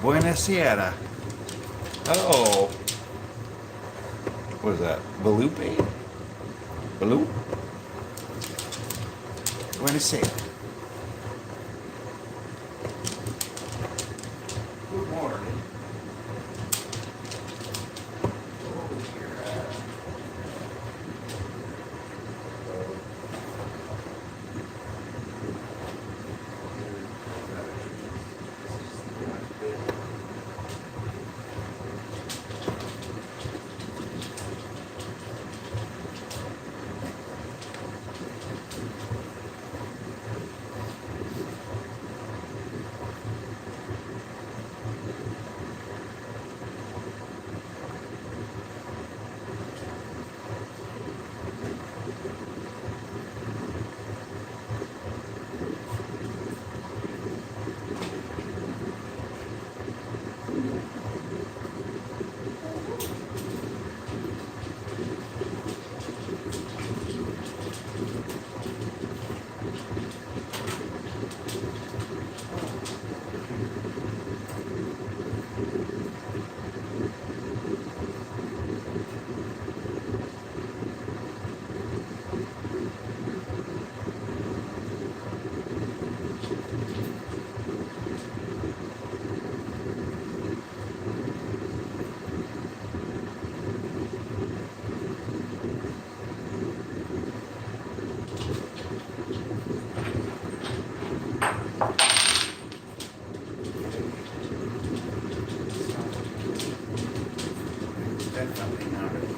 Buenasera. Oh. What is that? Balupe? Balu? Buenasera. Good morning. Definitely not a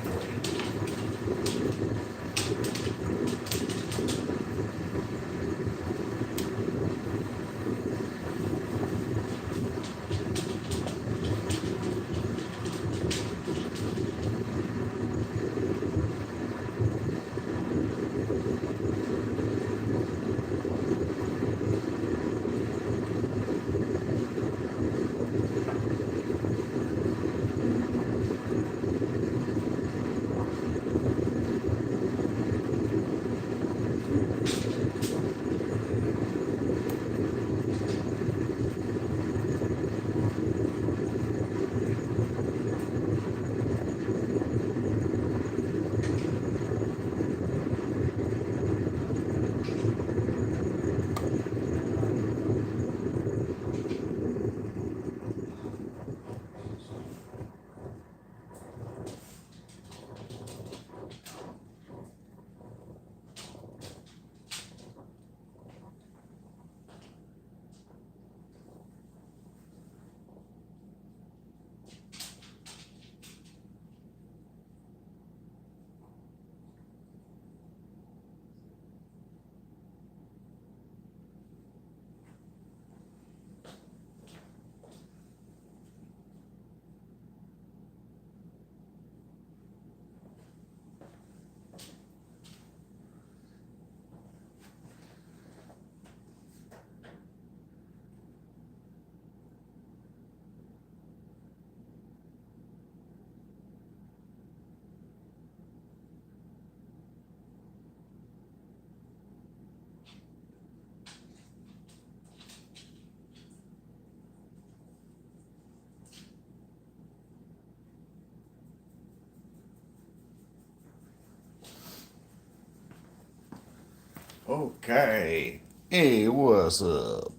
Okay. Hey, what's up?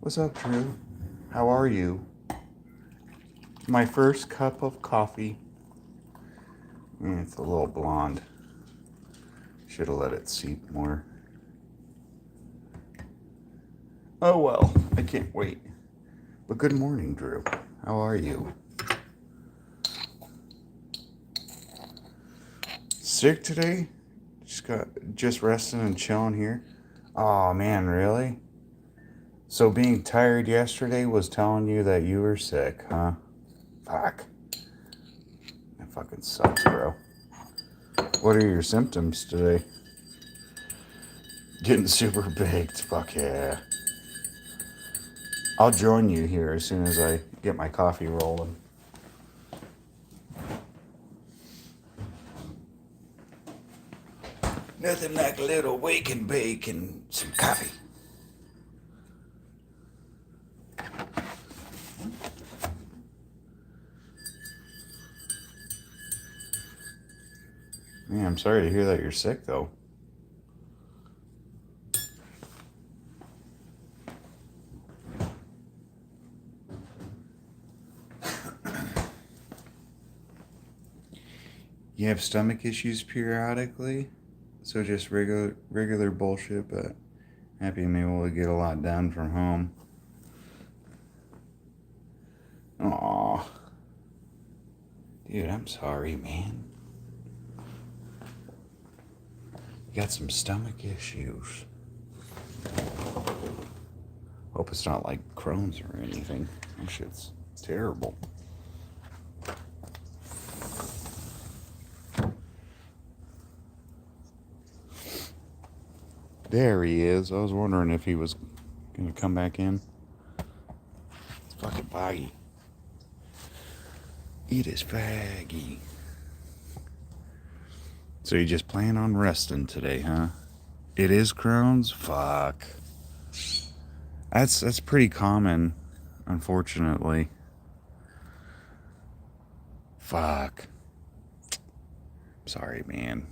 What's up, Drew? How are you? My first cup of coffee. It's a little blonde. Should have let it seep more. Oh well, I can't wait. But good morning, Drew. How are you? Sick today? Just resting and chilling here. Oh man, really? So being tired yesterday was telling you that you were sick, huh? Fuck. That fucking sucks, bro. What are your symptoms today? Getting super baked. Fuck yeah. I'll join you here as soon as I get my coffee rolling. Nothing like a little wake and bake and some coffee. Yeah, I'm sorry to hear that you're sick, though. You have stomach issues periodically, so just regular bullshit. But happy I'm able to get a lot done from home. Aw, dude, I'm sorry, man. You got some stomach issues. Hope it's not like Crohn's or anything. That shit's terrible. There he is. I was wondering if he was gonna come back in. It's fucking faggy. It is faggy. So you just plan on resting today, huh? It is Crohn's? Fuck. That's pretty common, unfortunately. Fuck. Sorry, man.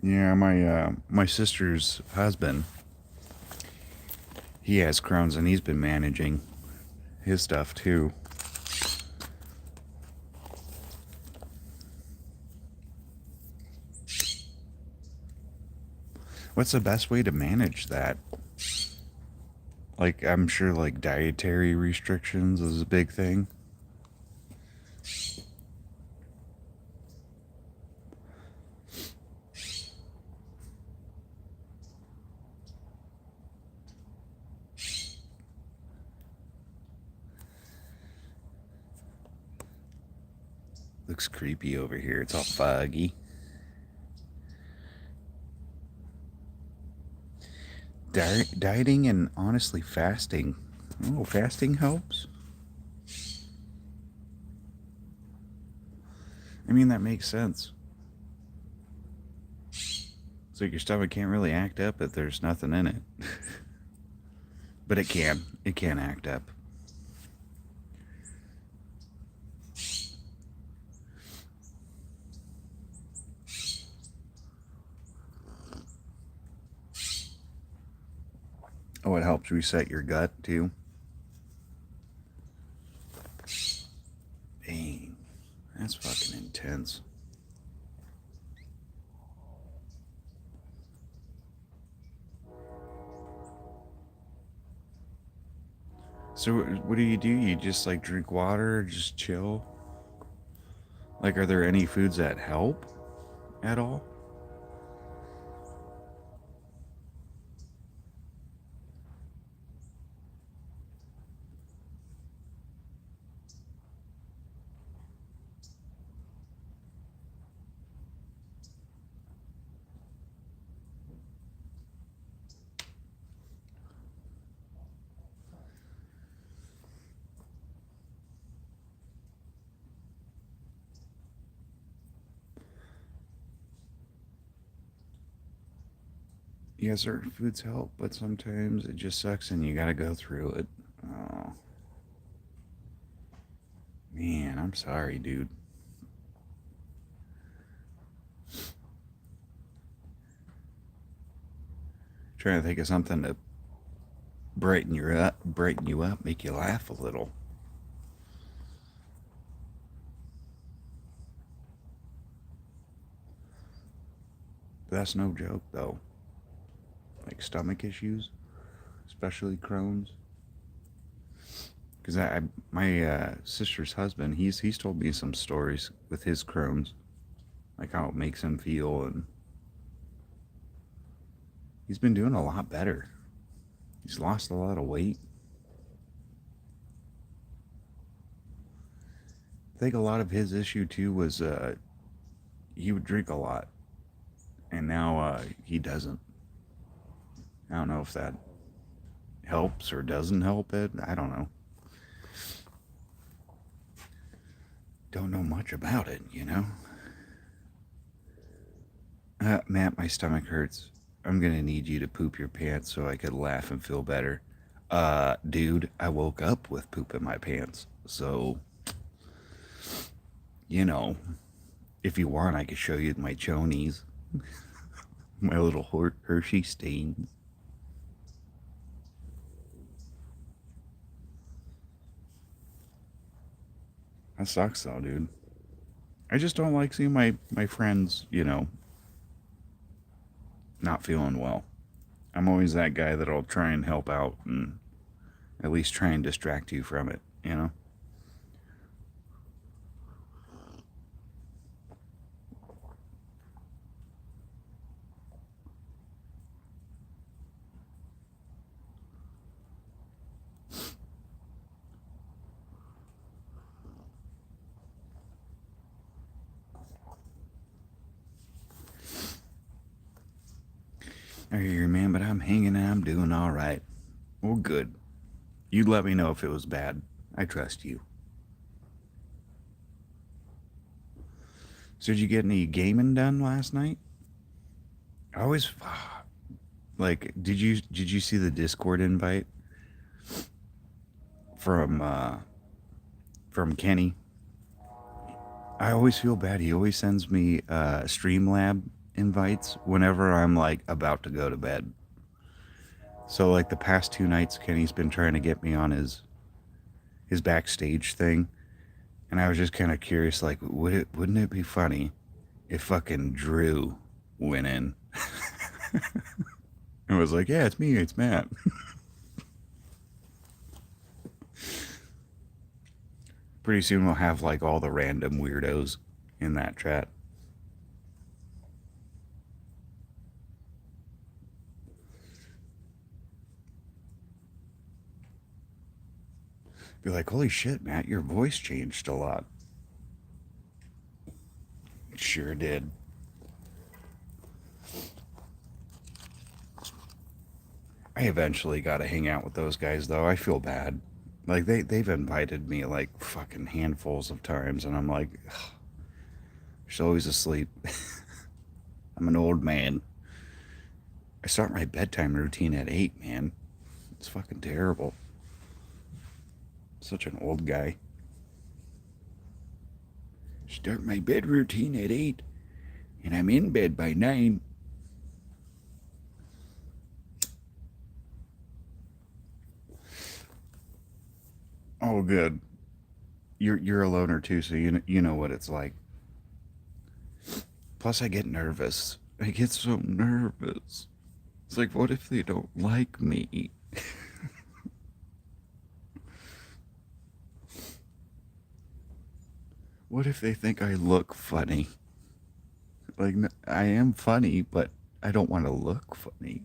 Yeah, my sister's husband, he has Crohn's and he's been managing his stuff too. What's the best way to manage that? Like, I'm sure like dietary restrictions is a big thing. Looks creepy over here. It's all foggy. Dieting and honestly fasting. Oh, fasting helps? I mean, that makes sense. So your stomach can't really act up if there's nothing in it. But it can. It can act up. Oh, it helps reset your gut too. Dang. That's fucking intense. So what do? You just like drink water or just chill? Like, are there any foods that help at all? Yeah, certain foods help, but sometimes it just sucks and you gotta go through it. Oh, man, I'm sorry, dude. Trying to think of something to brighten you up, make you laugh a little. But that's no joke, though. Like stomach issues, especially Crohn's. Because my sister's husband, he's told me some stories with his Crohn's, like how it makes him feel, and he's been doing a lot better. He's lost a lot of weight. I think a lot of his issue too was he would drink a lot, and now he doesn't. I don't know if that helps or doesn't help it. I don't know. Don't know much about it, you know? Matt, my stomach hurts. I'm gonna need you to poop your pants so I could laugh and feel better. Dude, I woke up with poop in my pants. So, you know, if you want, I could show you my chonies, my little Hershey stains. That sucks though, dude. I just don't like seeing my friends, not feeling well. I'm always that guy that'll try and help out and at least try and distract you from it. I hear you, man, but I'm hanging and I'm doing all right. Well, good. You'd let me know if it was bad. I trust you. So did you get any gaming done last night? I always like. Did you see the Discord invite from Kenny? I always feel bad. He always sends me Streamlab invites whenever I'm like about to go to bed. So like the past 2 nights, Kenny's been trying to get me on his backstage thing, and I was just kind of curious, like, wouldn't it be funny if fucking Drew went in and was like, "Yeah, it's me, it's Matt." Pretty soon we'll have like all the random weirdos in that chat. Be like, "Holy shit, Matt, your voice changed a lot." It sure did. I eventually got to hang out with those guys though. I feel bad. Like they've invited me like fucking handfuls of times, and I'm like, she's always asleep. I'm an old man. I start my bedtime routine at 8, man. It's fucking terrible. Such an old guy. Start my bed routine at 8, and I'm in bed by 9. Oh, good. You're a loner too, so you know what it's like. Plus, I get nervous. I get so nervous. It's like, what if they don't like me? What if they think I look funny? Like, I am funny, but I don't want to look funny.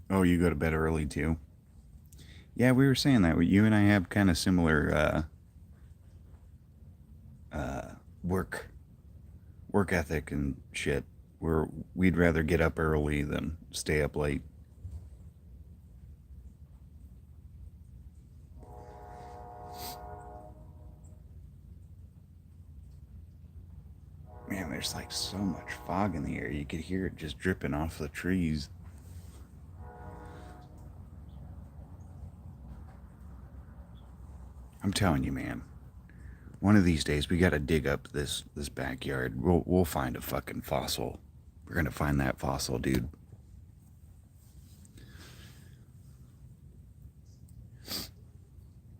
Oh, you go to bed early too? Yeah, we were saying that. You and I have kind of similar work work ethic and shit. Where we'd rather get up early than stay up late. Man, there's like so much fog in the air. You could hear it just dripping off the trees. I'm telling you, man. One of these days we got to dig up this backyard. We'll find a fucking fossil. We're gonna find that fossil, dude.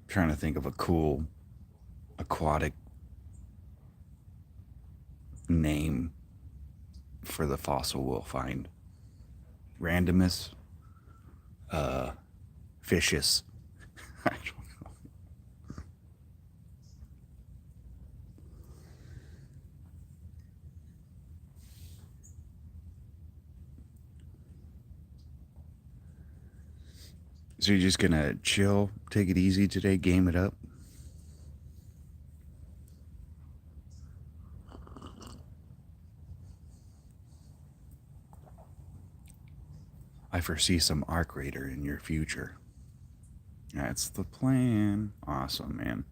Trying to think of a cool aquatic name for the fossil we'll find. Randomus, fishes. So you're just gonna chill, take it easy today, game it up. I foresee some Arc Raider in your future. That's the plan. Awesome, man.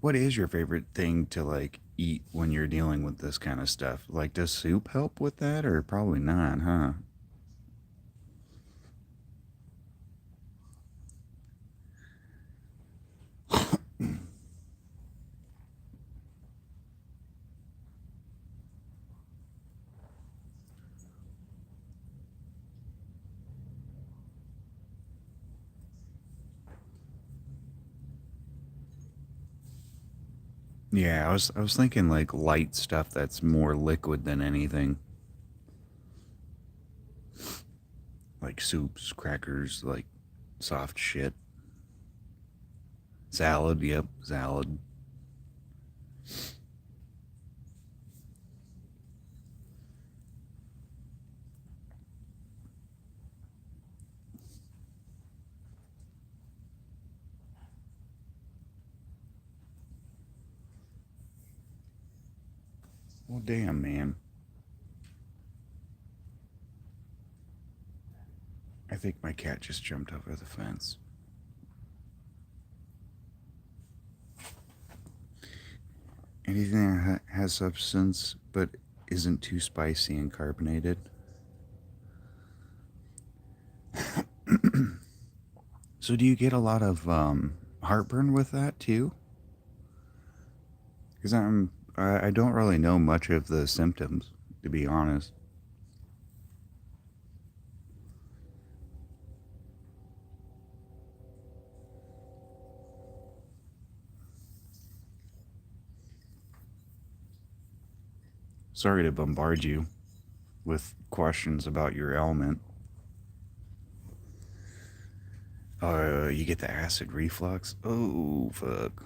What is your favorite thing to like eat when you're dealing with this kind of stuff? Like, does soup help with that, or probably not, huh? Yeah, I was thinking like light stuff that's more liquid than anything, like soups, crackers, like soft shit. Salad, yep, salad. Well, damn, man. I think my cat just jumped over the fence. Anything that has substance but isn't too spicy and carbonated. So, do you get a lot of heartburn with that too? Because I don't really know much of the symptoms, to be honest. Sorry to bombard you with questions about your ailment. You get the acid reflux? Oh, fuck.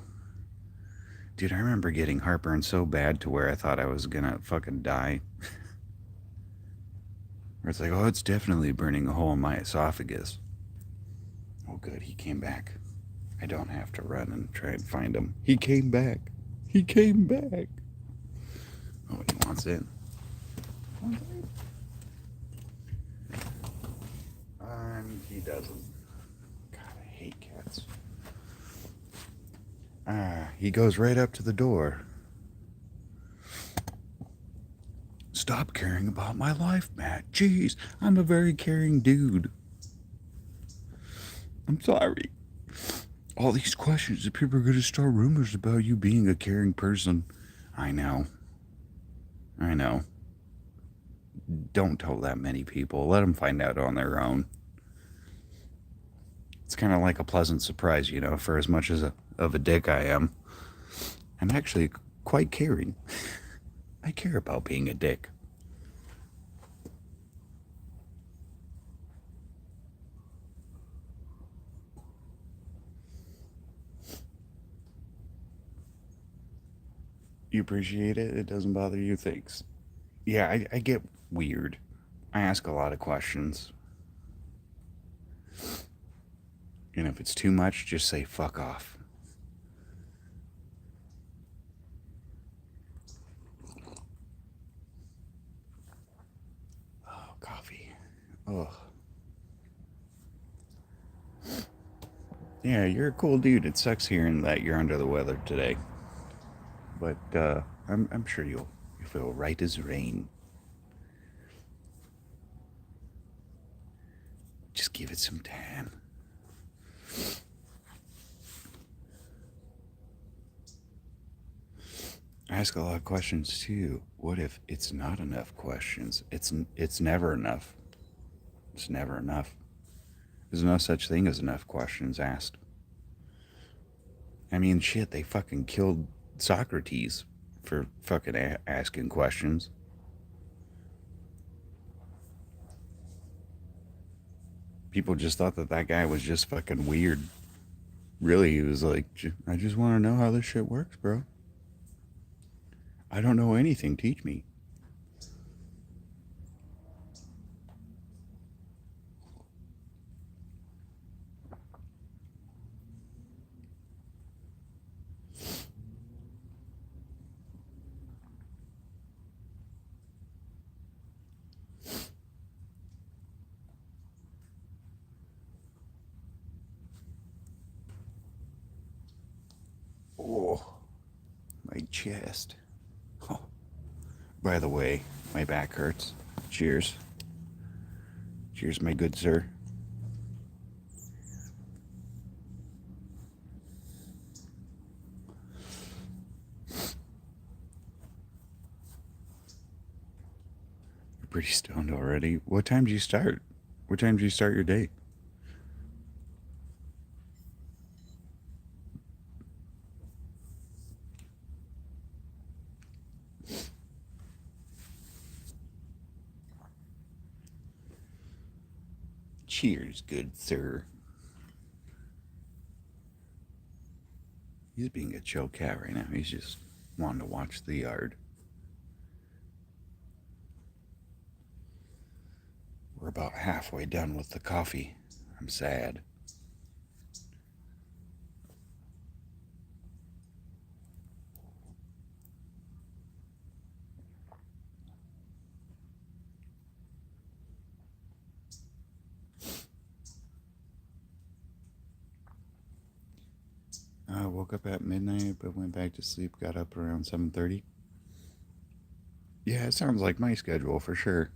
Dude, I remember getting heartburn so bad to where I thought I was gonna fucking die. Where it's like, oh, it's definitely burning a hole in my esophagus. Oh, good, he came back. I don't have to run and try and find him. He came back. He came back. Oh, he wants it. He doesn't. God, I hate cats. He goes right up to the door. Stop caring about my life, Matt. Jeez, I'm a very caring dude. I'm sorry. All these questions, and people are going to start rumors about you being a caring person. I know. I know. Don't tell that many people. Let them find out on their own. It's kind of like a pleasant surprise, you know, for as much as of a dick I am. I'm actually quite caring. I care about being a dick. You appreciate it? It doesn't bother you? Thanks. Yeah, I get weird. I ask a lot of questions. And if it's too much, just say fuck off. Oh, coffee. Ugh. Yeah, you're a cool dude. It sucks hearing that you're under the weather today. But I'm sure you'll feel right as rain. Just give it some time. I ask a lot of questions too. What if it's not enough questions? It's never enough. It's never enough. There's no such thing as enough questions asked. I mean, shit, they fucking killed Socrates for fucking asking questions. People just thought that that guy was just fucking weird. Really, he was like, I just want to know how this shit works, bro. I don't know anything. Teach me. Oh. chest. Oh, by the way, my back hurts. Cheers. Cheers, my good sir. You're pretty stoned already. What time do you start? What time do you start your day? Cheers, good sir. He's being a chill cat right now. He's just wanting to watch the yard. We're about halfway done with the coffee. I'm sad. I woke up at midnight, but went back to sleep. Got up around 7:30. Yeah, it sounds like my schedule for sure.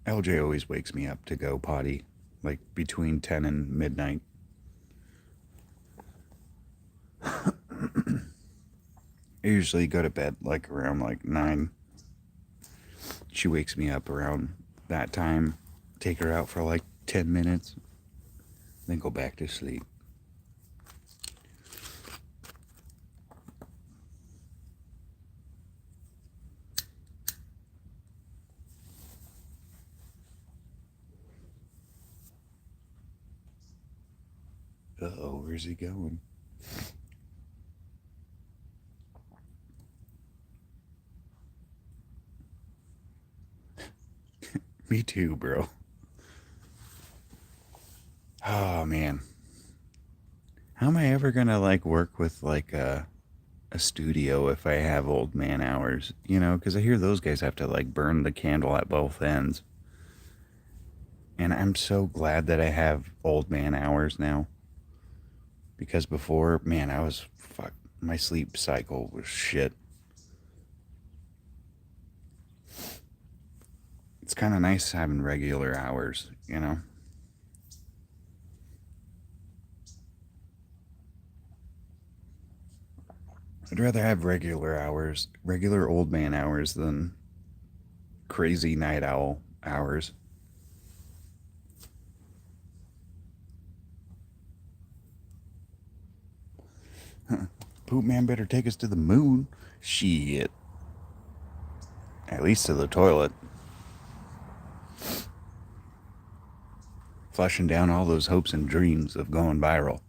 LJ always wakes me up to go potty, like between 10 and midnight. I usually go to bed like around like 9. She wakes me up around that time, take her out for like 10 minutes, then go back to sleep. Uh-oh, where's he going? Me too, bro. Oh, man. How am I ever gonna like work with like a studio if I have old man hours? You know, because I hear those guys have to like burn the candle at both ends. And I'm so glad that I have old man hours now. Because before, man, I was fuck. My sleep cycle was shit. It's kind of nice having regular hours, you know? I'd rather have regular hours, regular old man hours, than crazy night owl hours. Poop man better take us to the moon. Shit. At least to the toilet. Flushing down all those hopes and dreams of going viral.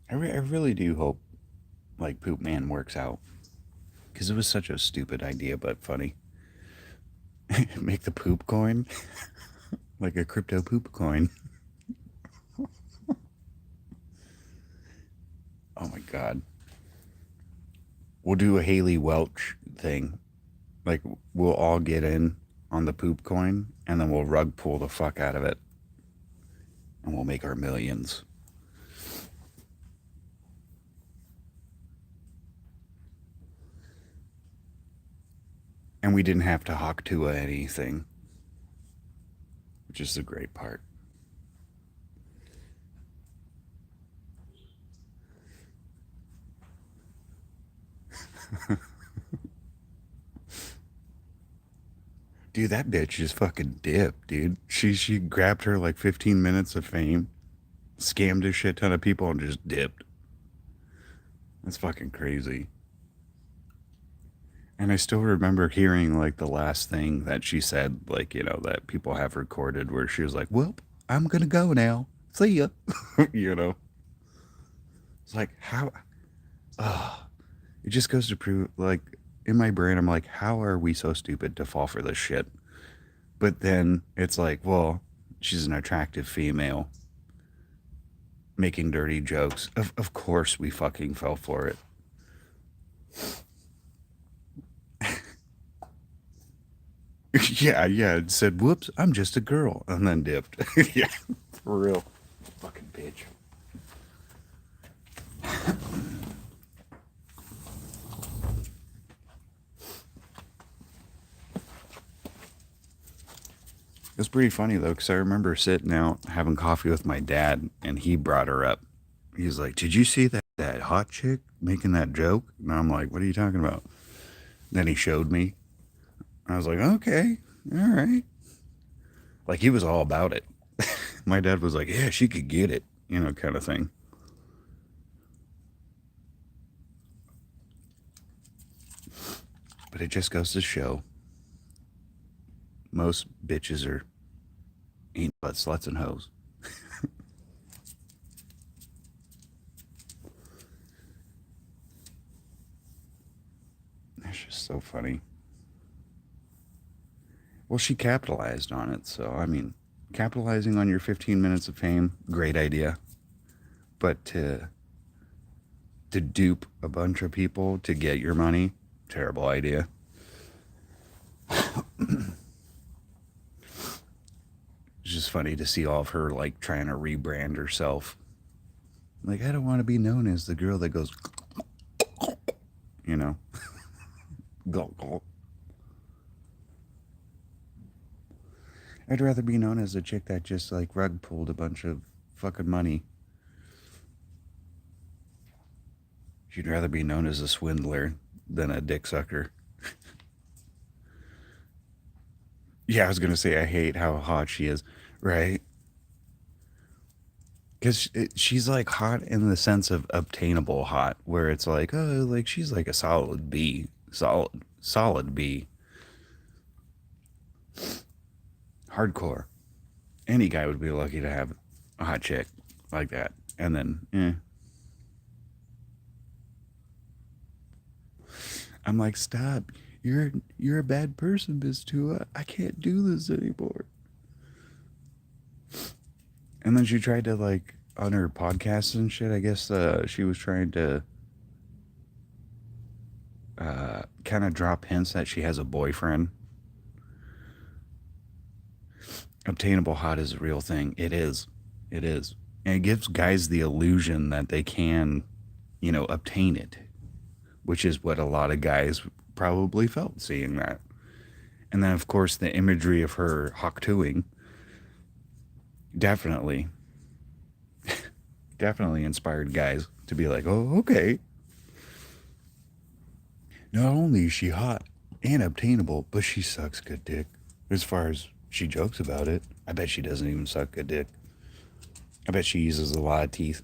I really do hope like Poop Man works out. Because it was such a stupid idea, but funny. Make the poop coin like a crypto poop coin. Oh my god. We'll do a Haley Welch thing. Like, we'll all get in on the poop coin, and then we'll rug pull the fuck out of it. And we'll make our millions. And we didn't have to hawk to anything, which is the great part. Dude, that bitch just fucking dipped, dude. She grabbed her like 15 minutes of fame, scammed a shit ton of people, and just dipped. That's fucking crazy. And I still remember hearing like the last thing that she said, like, you know, that people have recorded where she was like, well, I'm gonna go now. See ya. You know? It's like, how? It just goes to prove, like, in my brain, I'm like, how are we so stupid to fall for this shit? But then it's like, well, she's an attractive female making dirty jokes. Of course we fucking fell for it. Yeah. It said, whoops, I'm just a girl. And then dipped. Yeah, for real. Fucking bitch. It was pretty funny though, because I remember sitting out having coffee with my dad, and he brought her up. He was like, "Did you see that hot chick making that joke?" And I'm like, "What are you talking about?" Then he showed me. I was like, "Okay, all right." Like he was all about it. My dad was like, "Yeah, she could get it," kind of thing. But it just goes to show most bitches are ain't but sluts and hoes. It's just so funny. Well, she capitalized on it, so I mean, capitalizing on your 15 minutes of fame, great idea. But to dupe a bunch of people to get your money, terrible idea. It's just funny to see all of her like trying to rebrand herself. Like, I don't want to be known as the girl that goes, you know, gulp, gulp. I'd rather be known as a chick that just like rug pulled a bunch of fucking money. She'd rather be known as a swindler than a dick sucker. Yeah, I was gonna say I hate how hot she is, right? Because she's like hot in the sense of obtainable hot, where it's like, oh, like she's like a solid B, solid B, hardcore. Any guy would be lucky to have a hot chick like that, and then, I'm like, stop, you're a bad person, Miss Tua. I can't do this anymore. And then she tried to like on her podcast and shit. I guess she was trying to kind of drop hints that she has a boyfriend. Obtainable hot is a real thing. It is. It is. And it gives guys the illusion that they can, obtain it, which is what a lot of guys probably felt seeing that. And then, of course, the imagery of her hawk-tooing definitely, definitely inspired guys to be like, oh, okay. Not only is she hot and obtainable, but she sucks good dick. As far as she jokes about it, I bet she doesn't even suck good dick. I bet she uses a lot of teeth.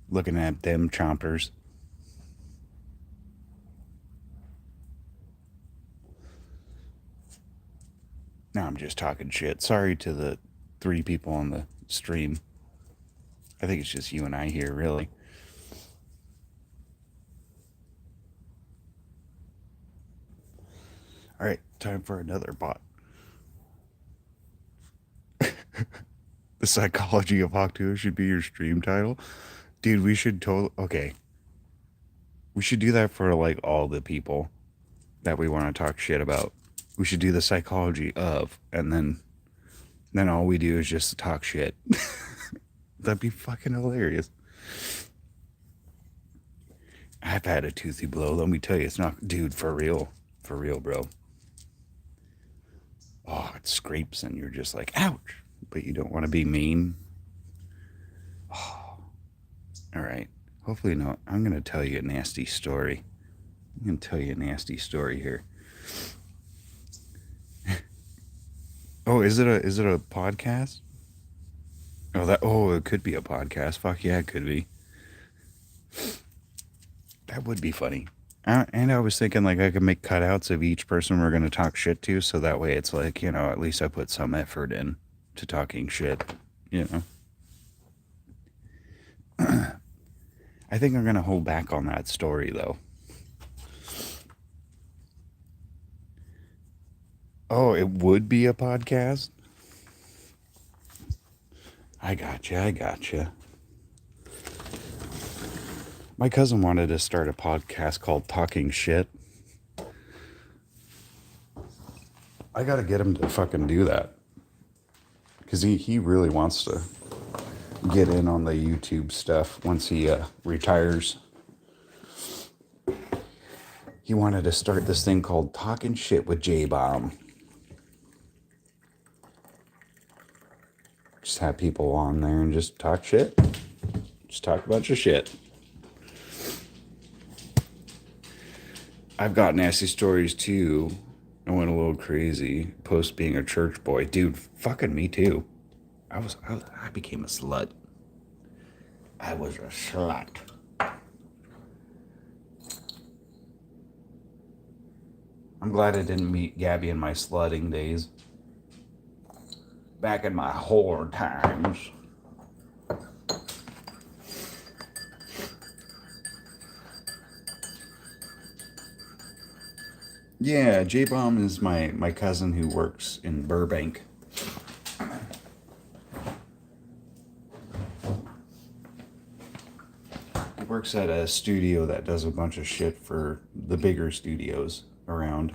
Looking at them chompers. Now I'm just talking shit. Sorry to the 3 people on the stream. I think it's just you and I here, really. All right, time for another bot. The psychology of Hawk 2 should be your stream title. Dude, we should okay. We should do that for like all the people that we want to talk shit about. We should do the psychology of, and then all we do is just talk shit. That'd be fucking hilarious. I've had a toothy blow. Let me tell you, it's not, dude, for real, bro. Oh, it scrapes, and you're just like, ouch. But you don't want to be mean. Oh, all right. Hopefully, no. I'm gonna tell you a nasty story. I'm gonna tell you a nasty story here. Oh, is it a podcast? Oh, it could be a podcast. Fuck yeah, it could be. That would be funny. And I was thinking like I could make cutouts of each person we're gonna talk shit to, so that way it's like, at least I put some effort in to talking shit. You know. I think I'm gonna hold back on that story though. Oh, it would be a podcast? I gotcha. I gotcha. My cousin wanted to start a podcast called Talking Shit. I gotta get him to fucking do that. Because he really wants to get in on the YouTube stuff once he retires. He wanted to start this thing called Talking Shit with J-Bomb. Just have people on there and just talk shit. Just talk a bunch of shit. I've got nasty stories too. I went a little crazy post being a church boy. Dude, fucking me too. I became a slut. I was a slut. I'm glad I didn't meet Gabby in my slutting days. Back in my whore times. Yeah, J-Bomb is my cousin who works in Burbank. He works at a studio that does a bunch of shit for the bigger studios around.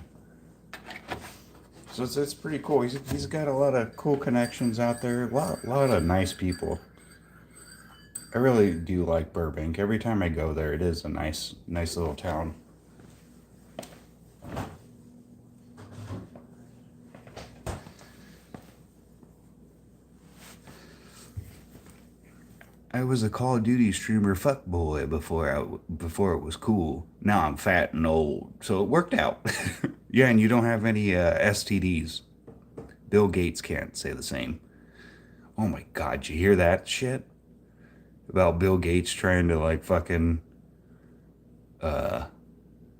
So it's pretty cool. He's got a lot of cool connections out there. A lot of nice people. I really do like Burbank. Every time I go there, it is a nice little town. I was a Call of Duty streamer fuckboy before it was cool. Now I'm fat and old, so it worked out. Yeah, and you don't have any STDs. Bill Gates can't say the same. Oh my God, did you hear that shit about Bill Gates trying to like fucking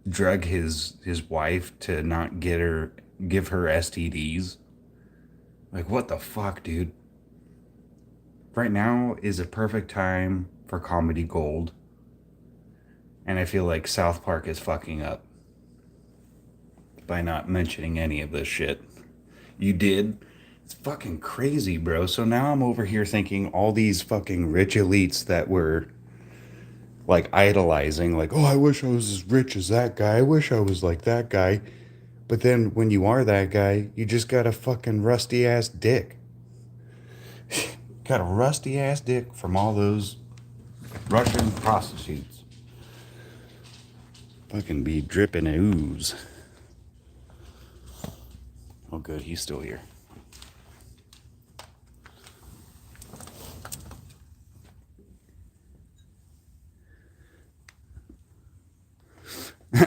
drug his wife to not give her STDs? Like, what the fuck, dude? Right now is a perfect time for comedy gold. And I feel like South Park is fucking up by not mentioning any of this shit. You did? It's fucking crazy, bro. So now I'm over here thinking all these fucking rich elites that were like idolizing, like, oh, I wish I was as rich as that guy. I wish I was like that guy. But then when you are that guy, you just got a fucking rusty ass dick. Got a rusty ass dick from all those Russian prostitutes. Fucking be dripping ooze. Oh, good, he's still here.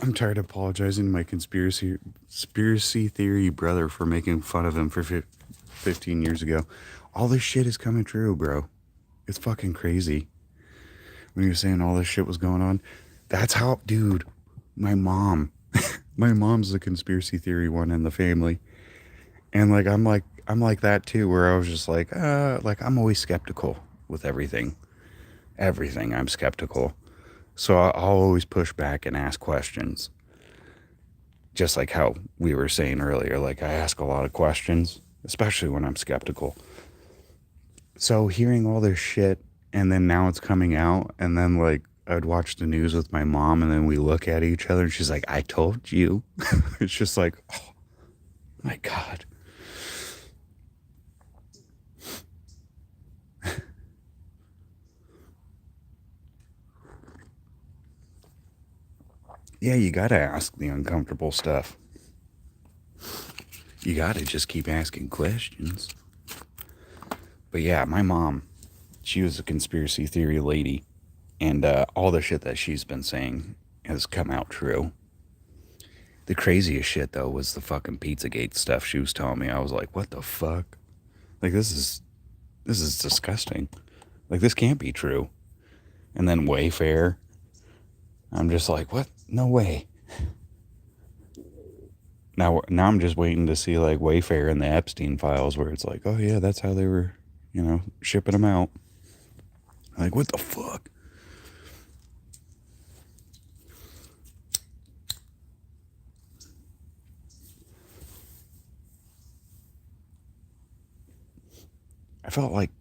I'm tired of apologizing to my conspiracy theory brother for making fun of him for 15 years ago. All this shit is coming true, bro. It's fucking crazy. When you're saying all this shit was going on, that's how, dude, my mom's the conspiracy theory one in the family. And like I'm like that too, where I was just like I'm always skeptical with everything. Everything I'm skeptical. So I'll always push back and ask questions. Just like how we were saying earlier, like I ask a lot of questions, especially when I'm skeptical. So hearing all this shit and then now it's coming out and then like I'd watch the news with my mom and then we look at each other and she's like, I told you. It's just like, oh my God. Yeah, you gotta ask the uncomfortable stuff. You gotta just keep asking questions. But yeah, my mom, she was a conspiracy theory lady, and all the shit that she's been saying has come out true. The craziest shit though was the fucking Pizzagate stuff she was telling me. I was like, what the fuck? Like this is disgusting. Like this can't be true. And then Wayfair, I'm just like, what? No way. Now I'm just waiting to see like Wayfair and the Epstein files where it's like, oh yeah, that's how they were, shipping them out. Like, what the fuck? I felt like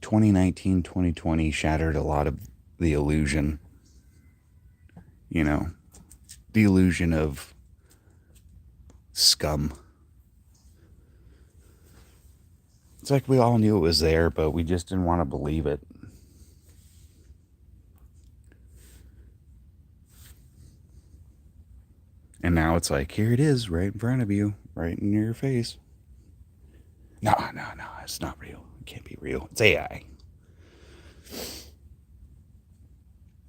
2019, 2020 shattered a lot of the illusion. The illusion of scum. It's like we all knew it was there, but we just didn't want to believe it. And now it's like, here it is, right in front of you, right in your face. No, it's not real. It can't be real. It's AI.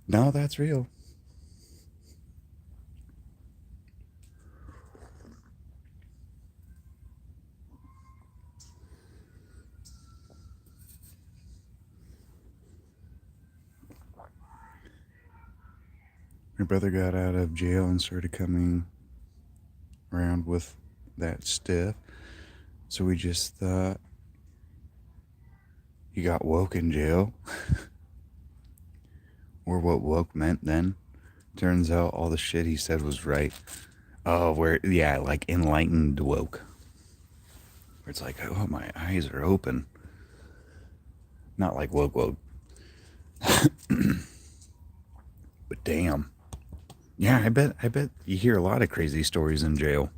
No, that's real. My brother got out of jail and started coming around with that stuff. So we just thought he got woke in jail. Or what woke meant then. Turns out all the shit he said was right. Oh, like enlightened woke. Where it's like, oh, my eyes are open. Not like woke. But damn. Yeah, I bet you hear a lot of crazy stories in jail.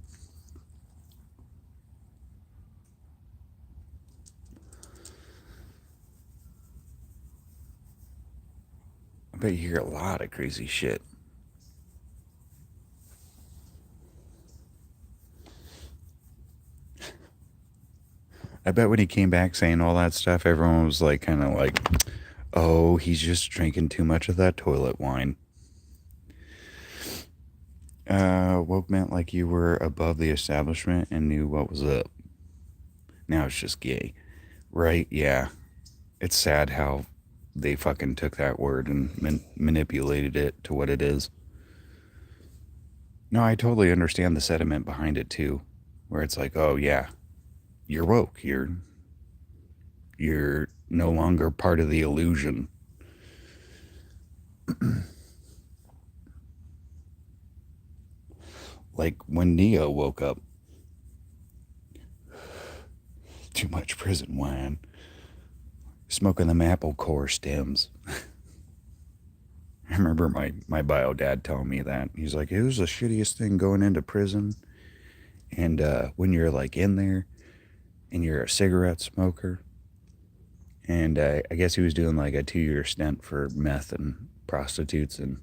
I bet you hear a lot of crazy shit. I bet when he came back saying all that stuff, everyone was like, kind of like, oh, he's just drinking too much of that toilet wine. Woke meant like you were above the establishment and knew what was up. Now it's just gay. Right? Yeah. It's sad how they fucking took that word and manipulated it to what it is. No, I totally understand the sentiment behind it too, where it's like, oh yeah, you're woke. You're no longer part of the illusion. Like when Neo woke up. Too much prison wine. Smoking them apple core stems. I remember my bio dad telling me that. He's like, it was the shittiest thing going into prison. And when you're like in there and you're a cigarette smoker. And I guess he was doing like a 2-year stint for meth and prostitutes. And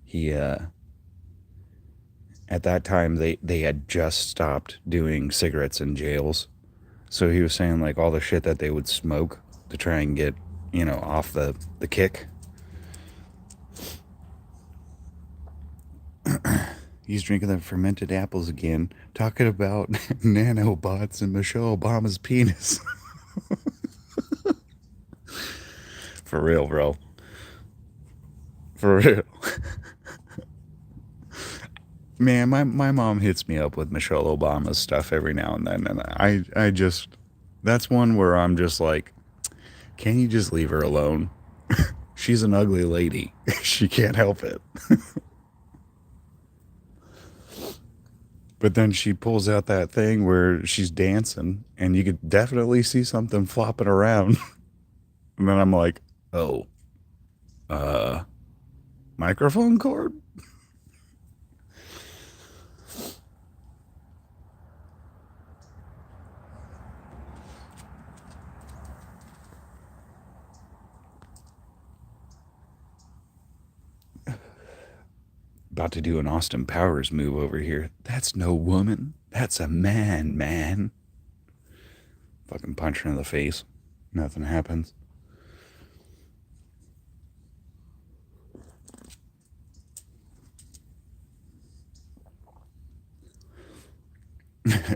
he, at that time, they had just stopped doing cigarettes in jails. So he was saying like all the shit that they would smoke to try and get, off the kick. He's drinking the fermented apples again, talking about nanobots and Michelle Obama's penis. For real, bro. For real. Man, my mom hits me up with Michelle Obama's stuff every now and then, and I just, that's one where I'm just like, can you just leave her alone? She's an ugly lady. She can't help it. But then she pulls out that thing where she's dancing, and you could definitely see something flopping around. And then I'm like, oh, microphone cord? About to do an Austin Powers move over here. That's no woman. That's a man. Fucking punch her in the face. Nothing happens.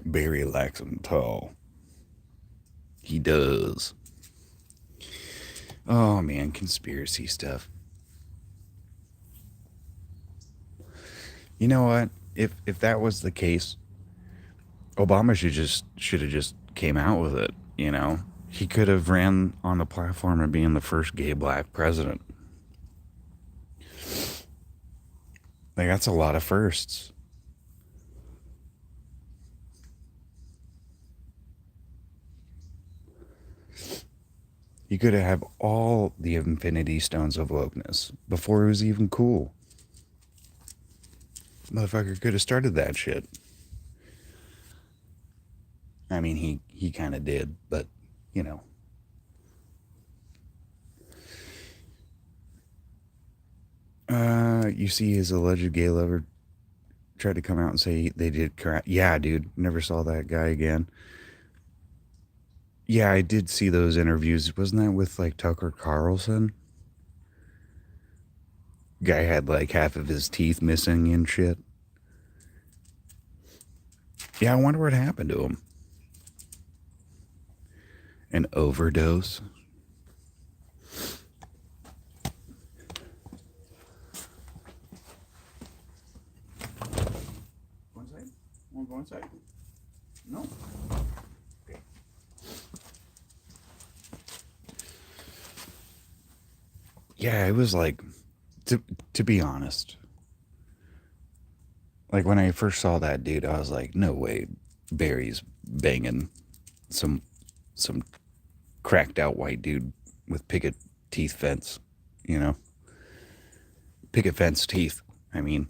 Barry likes him tall. He does. Oh man, conspiracy stuff. You know what? If that was the case, Obama should have just came out with it, He could have ran on the platform of being the first gay black president. Like, that's a lot of firsts. You could have all the infinity stones of wokeness before it was even cool. Motherfucker could have started that shit. I mean, he kind of did, but you know. You see his alleged gay lover tried to come out and say they did crack. Yeah, dude, never saw that guy again. Yeah, I did see those interviews. Wasn't that with like Tucker Carlson? Guy had like half of his teeth missing and shit. Yeah, I wonder what happened to him. An overdose. Go inside? Want to go inside? No. Okay. Yeah, it was like, to be honest, like when I first saw that dude, I was like, no way, Barry's banging some cracked out white dude with picket teeth fence, you know, picket fence teeth. I mean,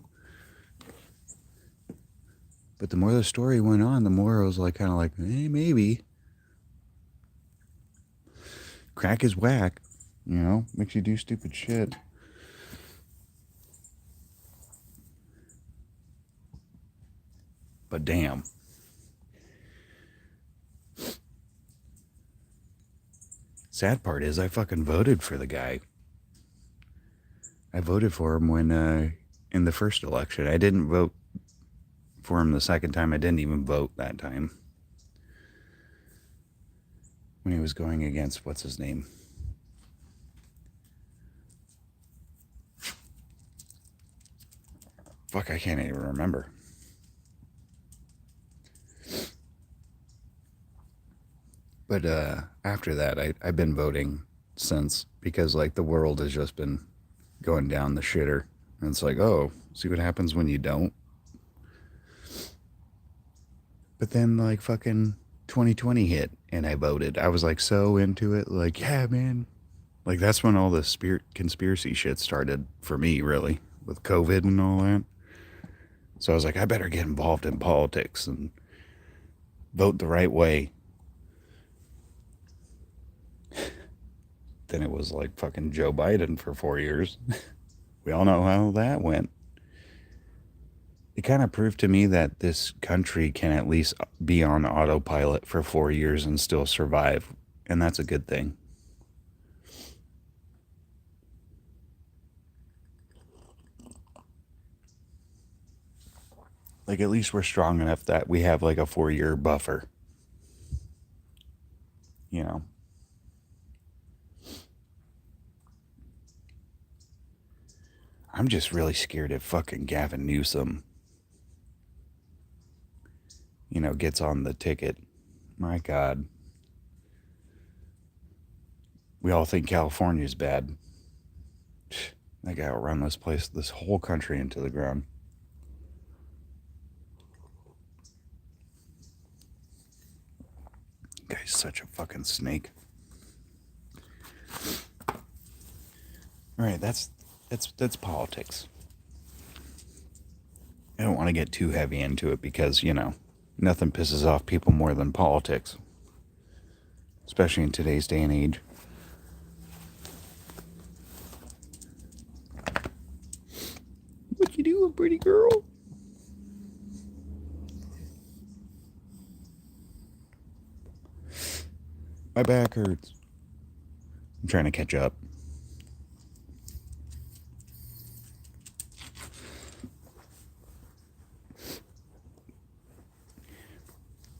but the more the story went on, the more I was like, kind of like, maybe. Crack is whack, you know, makes you do stupid shit. But damn. Sad part is I fucking voted for the guy. I voted for him when in the first election. I didn't vote for him the second time. I didn't even vote that time. When he was going against, what's his name? Fuck, I can't even remember. But after that, I've been voting since, because like the world has just been going down the shitter. And it's like, oh, see what happens when you don't. But then like fucking 2020 hit and I voted. I was like so into it. Like, yeah, man. Like that's when all the conspiracy shit started for me, really, with COVID and all that. So I was like, I better get involved in politics and vote the right way. Then it was like fucking Joe Biden for 4 years. We all know how that went. It kind of proved to me that this country can at least be on autopilot for 4 years and still survive. And that's a good thing. Like at least we're strong enough that we have like a 4-year buffer. You know. I'm just really scared of fucking Gavin Newsom. You know, gets on the ticket. My God. We all think California's bad. That guy will run this whole country into the ground. Guy's such a fucking snake. All right, that's politics. I don't want to get too heavy into it because, you know, nothing pisses off people more than politics. Especially in today's day and age. What you doing, pretty girl? My back hurts. I'm trying to catch up.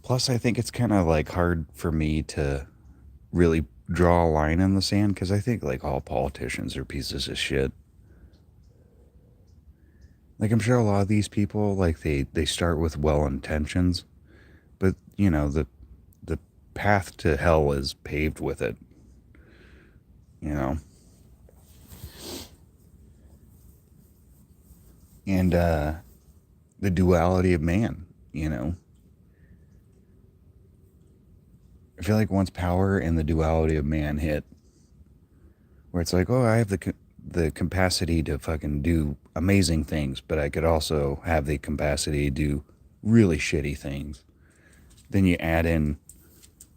Plus, I think it's kind of like hard for me to really draw a line in the sand because I think like all politicians are pieces of shit. Like I'm sure a lot of these people, like they start with well intentions, but you know the path to hell is paved with it. You know. And the duality of man, you know. I feel like once power and the duality of man hit, where it's like, oh, I have the capacity to fucking do amazing things, but I could also have the capacity to do really shitty things. Then you add in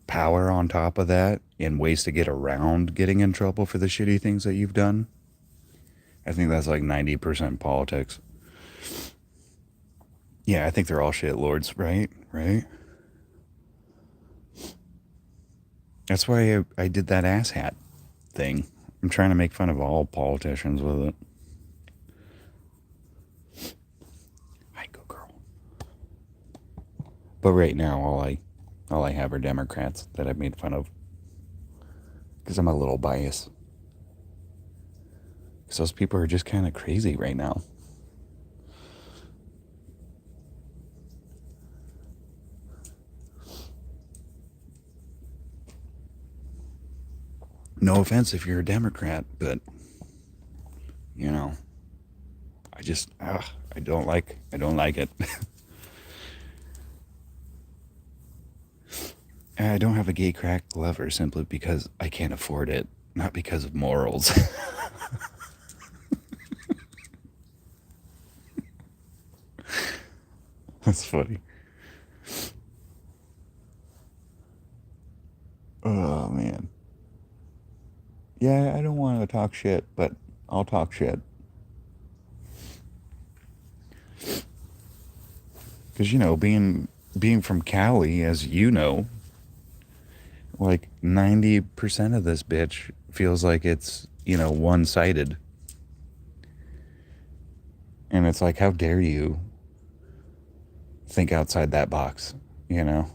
power on top of that and ways to get around getting in trouble for the shitty things that you've done. I think that's like 90% politics. Yeah, I think they're all shitlords, right? Right? That's why I did that asshat thing. I'm trying to make fun of all politicians with it. Hi, go girl. But right now, all I have are Democrats that I've made fun of. Because I'm a little biased. Because those people are just kind of crazy right now. No offense if you're a Democrat, but, you know, I don't like it. I don't have a gay crack lover simply because I can't afford it, not because of morals. That's funny. Oh, man. Yeah, I don't want to talk shit, but I'll talk shit. Because, you know, being from Cali, as you know, like 90% of this bitch feels like it's, you know, one-sided. And it's like, how dare you think outside that box, you know?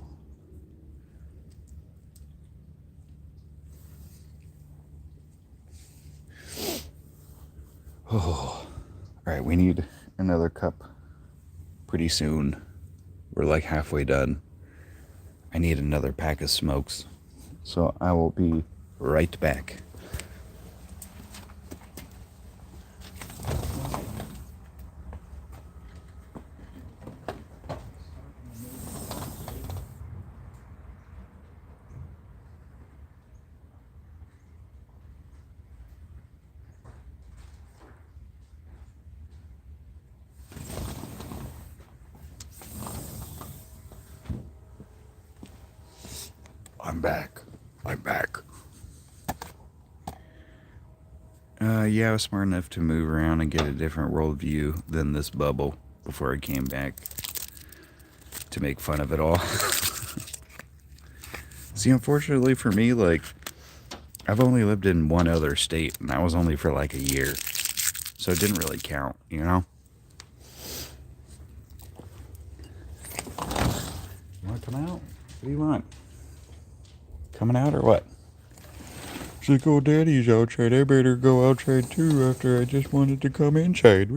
Oh, all right, we need another cup pretty soon. We're like halfway done. I need another pack of smokes. So I will be right back. I'm back. Yeah, I was smart enough to move around and get a different worldview than this bubble before I came back to make fun of it all. See, unfortunately for me, like, I've only lived in one other state, and that was only for like a year. So it didn't really count, you know? You want to come out? What do you want? Coming out or what? She's like, oh, Daddy's outside. I better go outside too after I just wanted to come inside.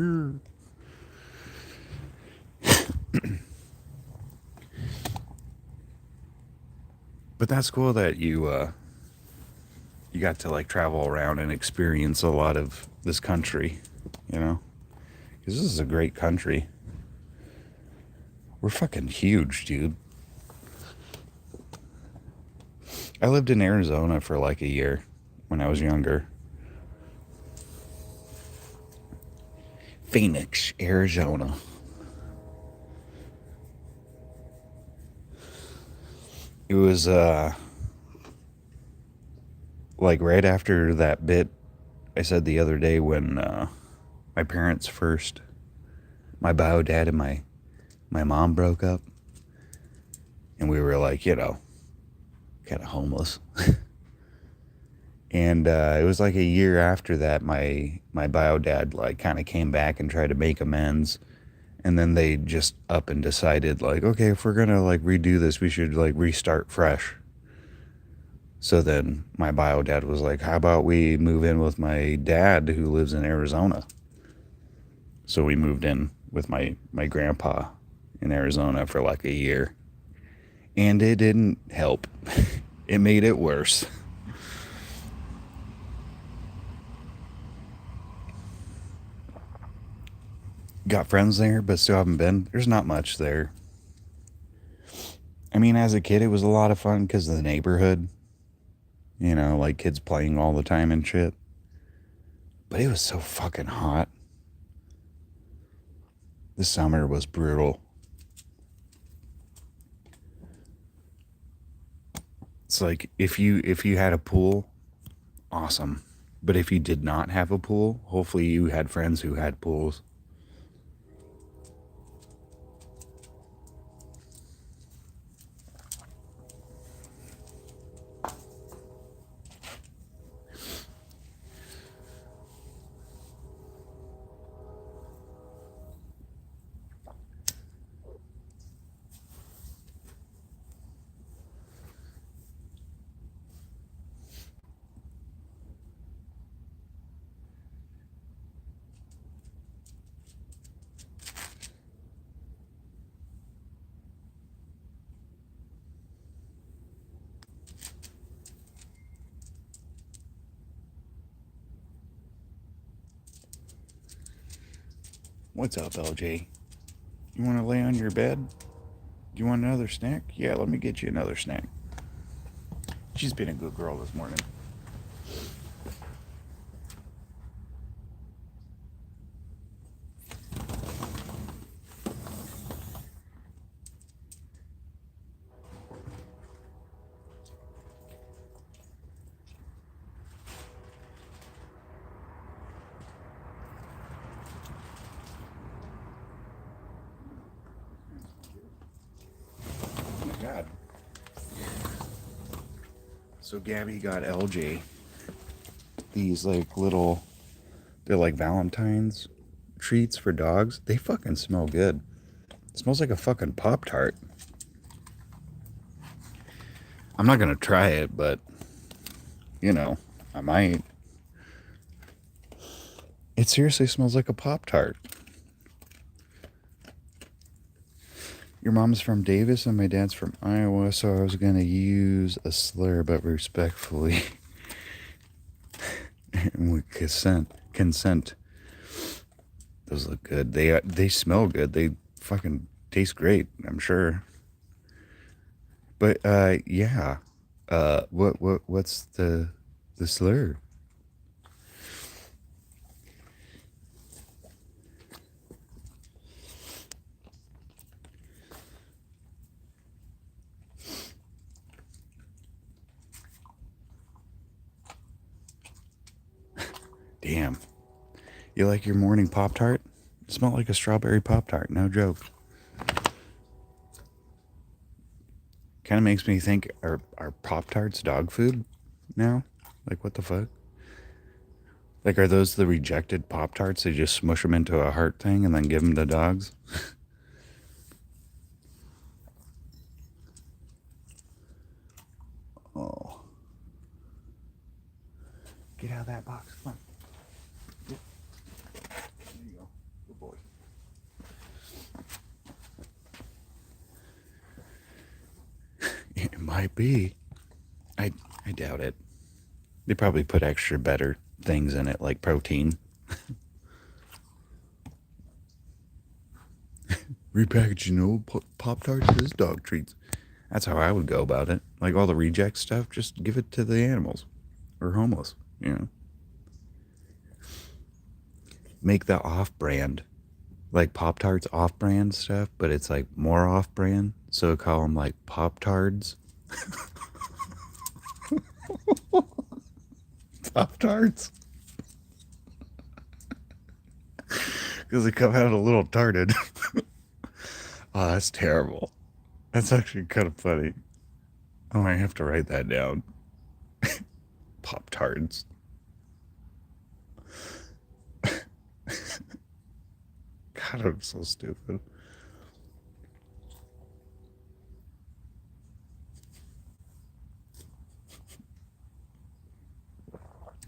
But that's cool that you got to like travel around and experience a lot of this country, you know? Because this is a great country. We're fucking huge, dude. I lived in Arizona for like a year when I was younger. Phoenix, Arizona. It was like right after that bit I said the other day when my parents first, my bio dad and my mom broke up, and we were like, you know, kind of homeless. And it was like a year after that, my bio dad like kind of came back and tried to make amends, and then they just up and decided like, okay, if we're gonna like redo this, we should like restart fresh. So then my bio dad was like, how about we move in with my dad who lives in Arizona? So we moved in with my grandpa in Arizona for like a year. And it didn't help. It made it worse. Got friends there, but still haven't been. There's not much there. I mean, as a kid, it was a lot of fun because of the neighborhood. You know, like kids playing all the time and shit. But it was so fucking hot. This summer was brutal. It's like if you had a pool, awesome. But if you did not have a pool, hopefully you had friends who had pools. What's up, LJ? You want to lay on your bed? Do you want another snack? Yeah, let me get you another snack. She's been a good girl this morning. Oh my God. So Gabby got LJ these like little, they're like Valentine's treats for dogs. They fucking smell good. It smells like a fucking Pop-Tart. I'm not gonna try it, but you know, I might. It seriously smells like a Pop-Tart. Your mom's from Davis and my dad's from Iowa, so I was gonna use a slur, but respectfully. And with consent. Those look good. They smell good. They fucking taste great, I'm sure. But yeah. What's the slur? Damn. You like your morning Pop-Tart? It smelled like a strawberry Pop-Tart, no joke. Kind of makes me think, are Pop-Tarts dog food now? Like, what the fuck? Like, are those the rejected Pop-Tarts? They just smush them into a heart thing and then give them to dogs? Oh. Get out of that box. Come on. There you go. Good boy. It might be. I doubt it. They probably put extra better things in it, like protein. Repackaging old Pop-Tarts as dog treats. That's how I would go about it. Like all the reject stuff, just give it to the animals. Or homeless, you know. Make the off-brand. Like Pop-Tarts off-brand stuff, but it's like more off-brand. So call them like Pop-Tarts. Pop-Tarts. Because they come out a little tarted. Oh, that's terrible. That's actually kind of funny. Oh, I have to write that down. Pop-Tarts. God, I'm so stupid.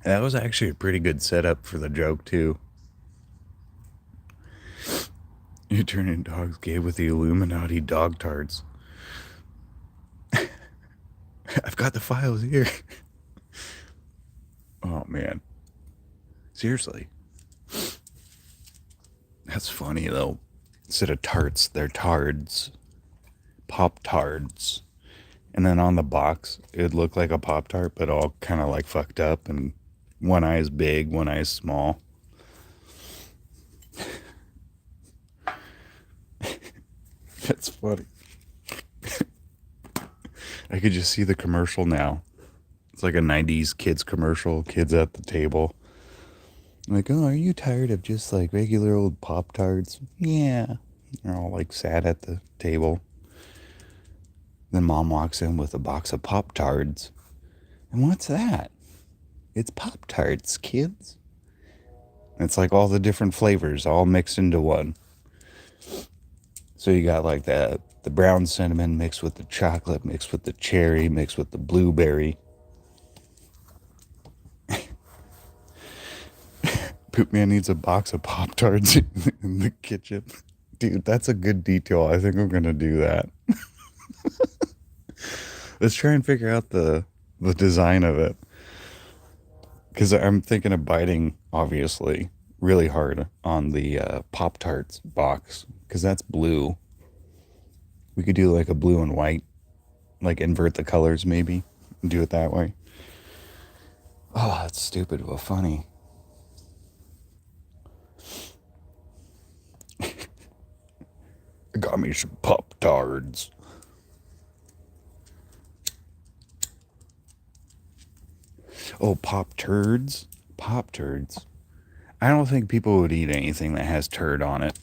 That was actually a pretty good setup for the joke, too. You turn in dogs gay with the Illuminati dog tarts. I've got the files here. Oh, man. Seriously. That's funny, though. Instead of tarts, they're tards. Pop-Tarts. And then on the box, it would look like a Pop-Tart, but all kind of like fucked up. And one eye is big, one eye is small. That's funny. I could just see the commercial now. It's like a 90s kids commercial, kids at the table. Like, oh, are you tired of just like regular old Pop Tarts? Yeah. They're all like sat at the table. Then mom walks in with a box of Pop Tarts. And what's that? It's Pop Tarts, kids. It's like all the different flavors all mixed into one. So you got like the brown cinnamon mixed with the chocolate, mixed with the cherry, mixed with the blueberry. Poop Man needs a box of Pop Tarts in the kitchen. Dude, that's a good detail. I think I'm gonna do that. Let's try and figure out the design of it. Because I'm thinking of biting, obviously, really hard on the Pop Tarts box. Because that's blue. We could do like a blue and white, like invert the colors maybe, and do it that way. Oh, that's stupid but funny. Got me some Pop Tarts. Oh, Pop Turds? Pop Turds. I don't think people would eat anything that has turd on it.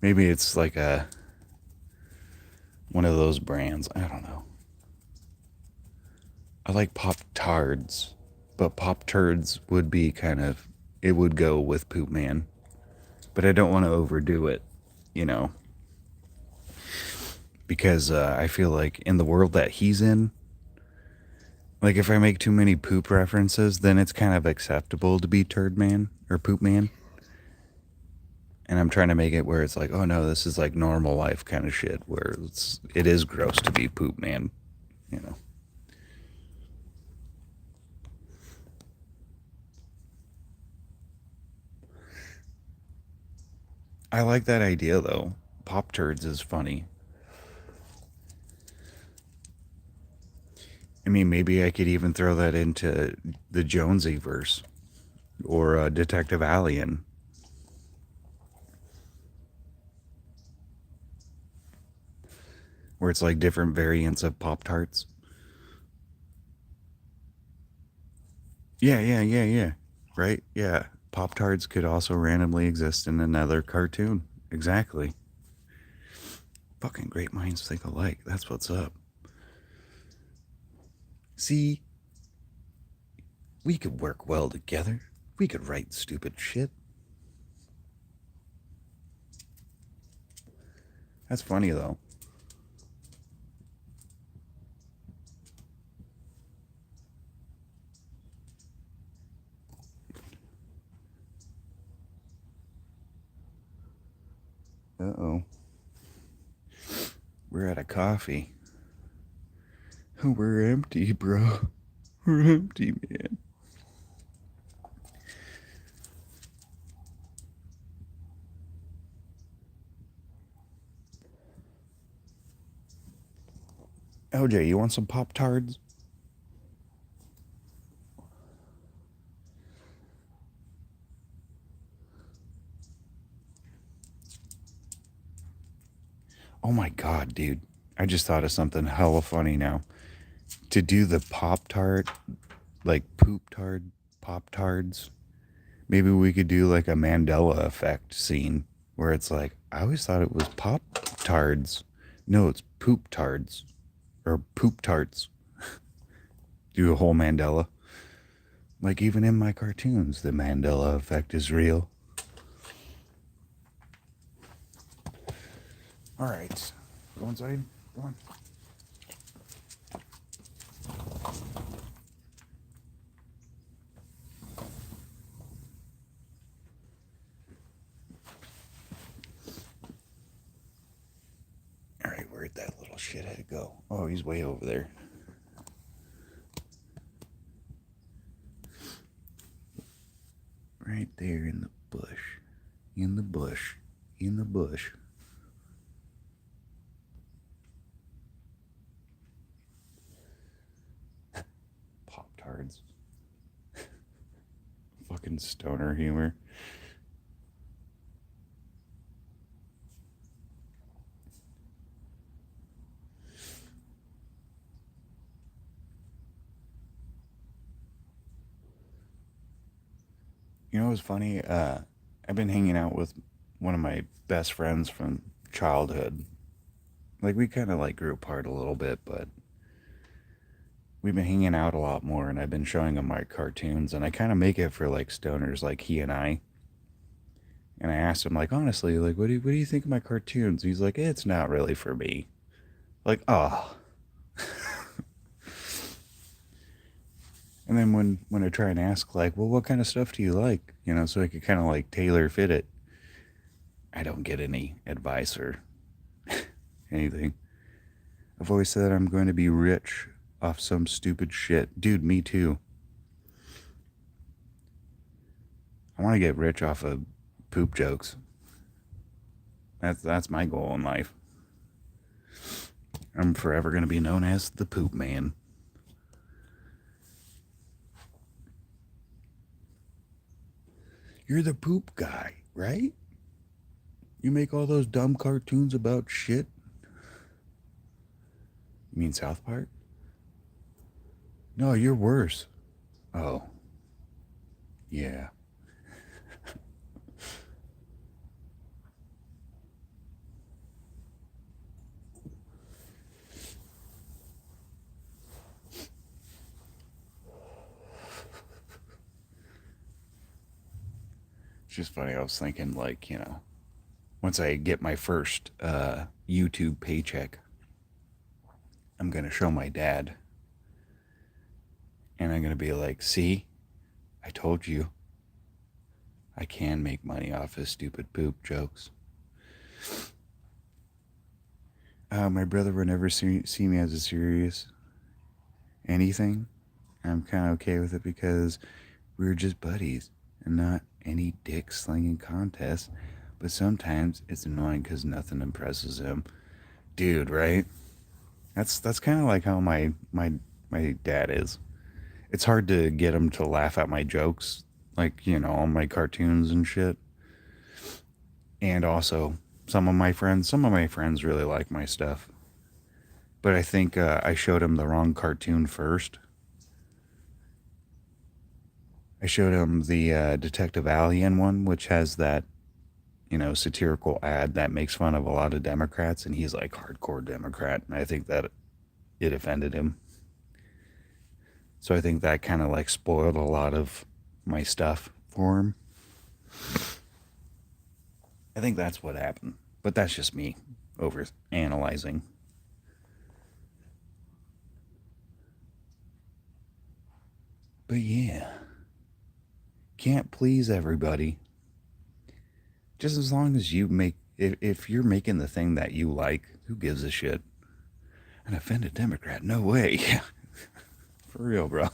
Maybe it's like one of those brands. I don't know. I like Pop Tards, but Pop Turds would be kind of, it would go with Poop Man. But I don't want to overdo it, you know, because I feel like in the world that he's in, like if I make too many poop references, then it's kind of acceptable to be Turd Man or Poop Man. And I'm trying to make it where it's like, oh no, this is like normal life kind of shit, where it is gross to be Poop Man, you know. I like that idea though. Pop Turds is funny. I mean, maybe I could even throw that into the Jonesy verse or Detective Alien, where it's like different variants of Pop Tarts. Yeah. Right? Yeah. Pop Tarts could also randomly exist in another cartoon. Exactly. Fucking great minds think alike. That's what's up. See, we could work well together. We could write stupid shit. That's funny though. Uh oh. We're out of coffee. We're empty, bro. We're empty, man. LJ, you want some Pop Tarts? Oh my god, dude. I just thought of something hella funny now. To do the Pop Tart, like poop tart, Pop Tarts, maybe we could do like a Mandela effect scene where it's like, I always thought it was Pop Tarts. No, it's Poop Tarts or Poop Tarts. Do a whole Mandela. Like even in my cartoons, the Mandela effect is real. All right, go inside. Go on. All right, where'd that little shithead go? Oh, he's way over there. Right there in the bush. In the bush. In the bush. Pop Tarts. Fucking stoner humor. You know what's funny? I've been hanging out with one of my best friends from childhood. Like we kind of like grew apart a little bit, but we've been hanging out a lot more, and I've been showing him my cartoons, and I kind of make it for like stoners like he and I. And I asked him like honestly, like what do you think of my cartoons? He's like, it's not really for me. Like, oh. And then when I try and ask like, well, what kind of stuff do you like? You know, so I could kind of like tailor fit it. I don't get any advice or anything. I've always said I'm going to be rich off some stupid shit. Dude, me too. I want to get rich off of poop jokes. That's my goal in life. I'm forever going to be known as the poop man. You're the poop guy, right? You make all those dumb cartoons about shit? You mean South Park? No, you're worse. Oh, yeah. It's just funny. I was thinking, like, you know, once I get my first YouTube paycheck, I'm going to show my dad. And I'm going to be like, see, I told you. I can make money off his stupid poop jokes. My brother would never see me as a serious anything. I'm kind of okay with it because we were just buddies and not any dick slinging contest. But sometimes it's annoying because nothing impresses him. Dude, right? That's kind of like how my dad is. It's hard to get him to laugh at my jokes, like, you know, all my cartoons and shit. And also, some of my friends really like my stuff. But I think I showed him the wrong cartoon first. I showed him the Detective Alien one, which has that, you know, satirical ad that makes fun of a lot of Democrats, and he's like hardcore Democrat, and I think that it offended him. So I think that kind of like spoiled a lot of my stuff for him. I think that's what happened. But that's just me over analyzing. But yeah, can't please everybody. Just as long as you make, if you're making the thing that you like, who gives a shit? An offended Democrat? No way. For real, bro.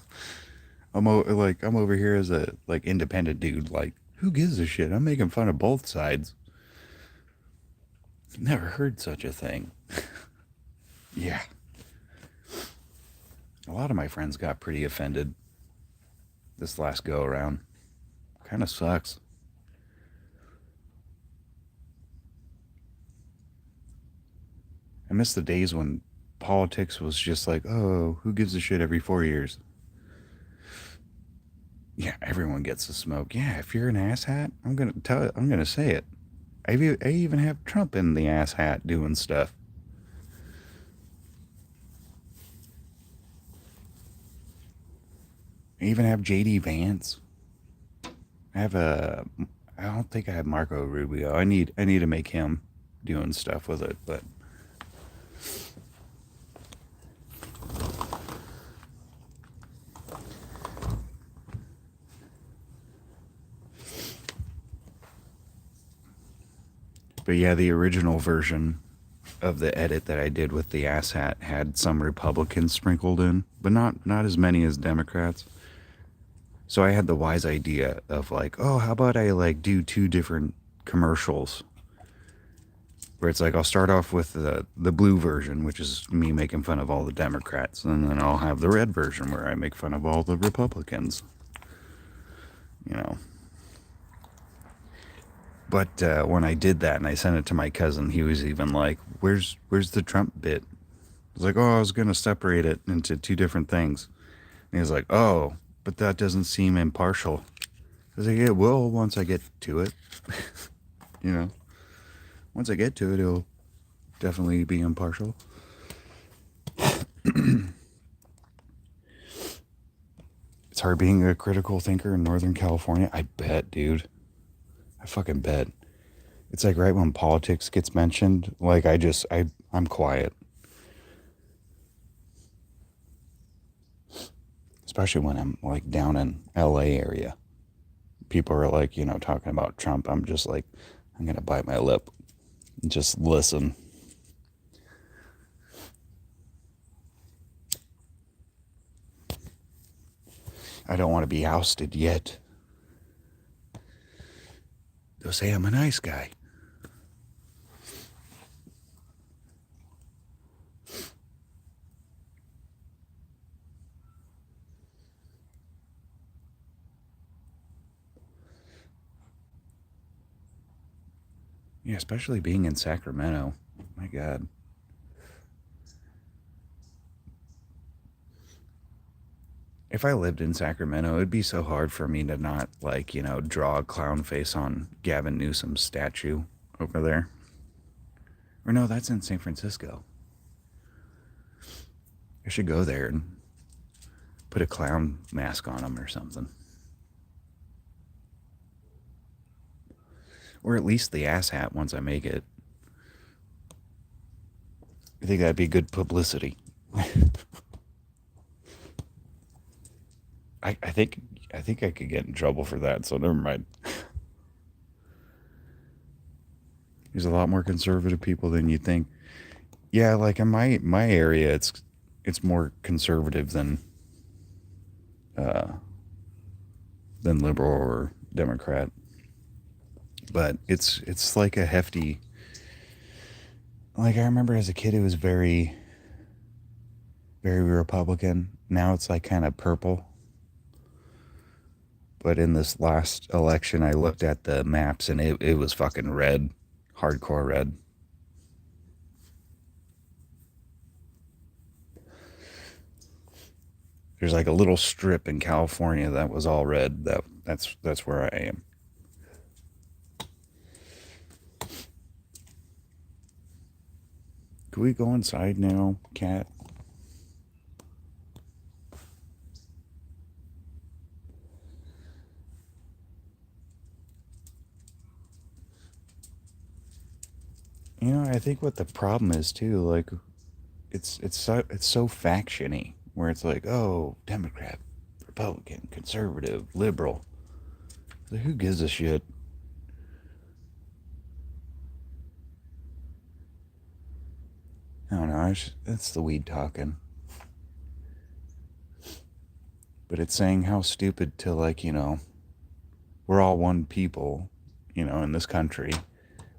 I'm over here as a like independent dude. Like, who gives a shit? I'm making fun of both sides. Never heard such a thing. Yeah. A lot of my friends got pretty offended this last go around. Kind of sucks. I miss the days when politics was just like, oh, who gives a shit every 4 years? Yeah, everyone gets the smoke. Yeah, if you're an asshat, I'm gonna tell it. I'm gonna say it. I even have Trump in the asshat doing stuff. I even have JD Vance. I have a. I don't think I have Marco Rubio. I need to make him doing stuff with it, but yeah, the original version of the edit that I did with the asshat had some Republicans sprinkled in, but not as many as Democrats. So I had the wise idea of like, oh, how about I like do two different commercials where it's like I'll start off with the blue version, which is me making fun of all the Democrats, and then I'll have the red version where I make fun of all the Republicans. You know. But when I did that and I sent it to my cousin, he was even like, "Where's the Trump bit?" I was like, "Oh, I was gonna separate it into two different things." And he was like, "Oh, but that doesn't seem impartial." Because it will once I get to it. You know, once I get to it, it'll definitely be impartial. It's hard being a critical thinker in Northern California. I bet, dude. I fucking bet. It's like right when politics gets mentioned, like I'm quiet. Especially when I'm like down in LA area. People are like, talking about Trump. I'm just like, I'm gonna bite my lip and just listen. I don't want to be ousted yet. They'll say I'm a nice guy. Yeah, especially being in Sacramento. My God. If I lived in Sacramento, it'd be so hard for me to not, like, draw a clown face on Gavin Newsom's statue over there. Or no, that's in San Francisco. I should go there and put a clown mask on him or something. Or at least the ass hat once I make it. I think that'd be good publicity. I think I could get in trouble for that, so never mind. There's a lot more conservative people than you think. Yeah, like in my area, it's more conservative than liberal or Democrat. But it's like a hefty. Like I remember as a kid, it was very, very Republican. Now it's like kind of purple. But in this last election, I looked at the maps and it was fucking red, hardcore red. There's like a little strip in California that was all red. That's where I am. Can we go inside now, cat? I think what the problem is too, like, it's so factiony, where it's like, oh, Democrat, Republican, conservative, liberal. Like, who gives a shit? I don't know. That's the weed talking. But it's saying how stupid to, like, we're all one people, in this country,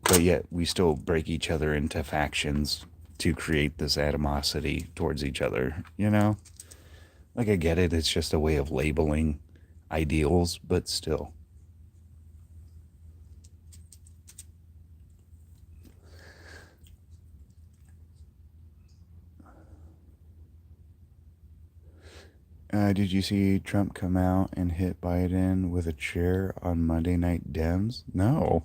but yet we still break each other into factions to create this animosity towards each other, Like, I get it, it's just a way of labeling ideals, but still. Did you see Trump come out and hit Biden with a chair on Monday Night Dems? No.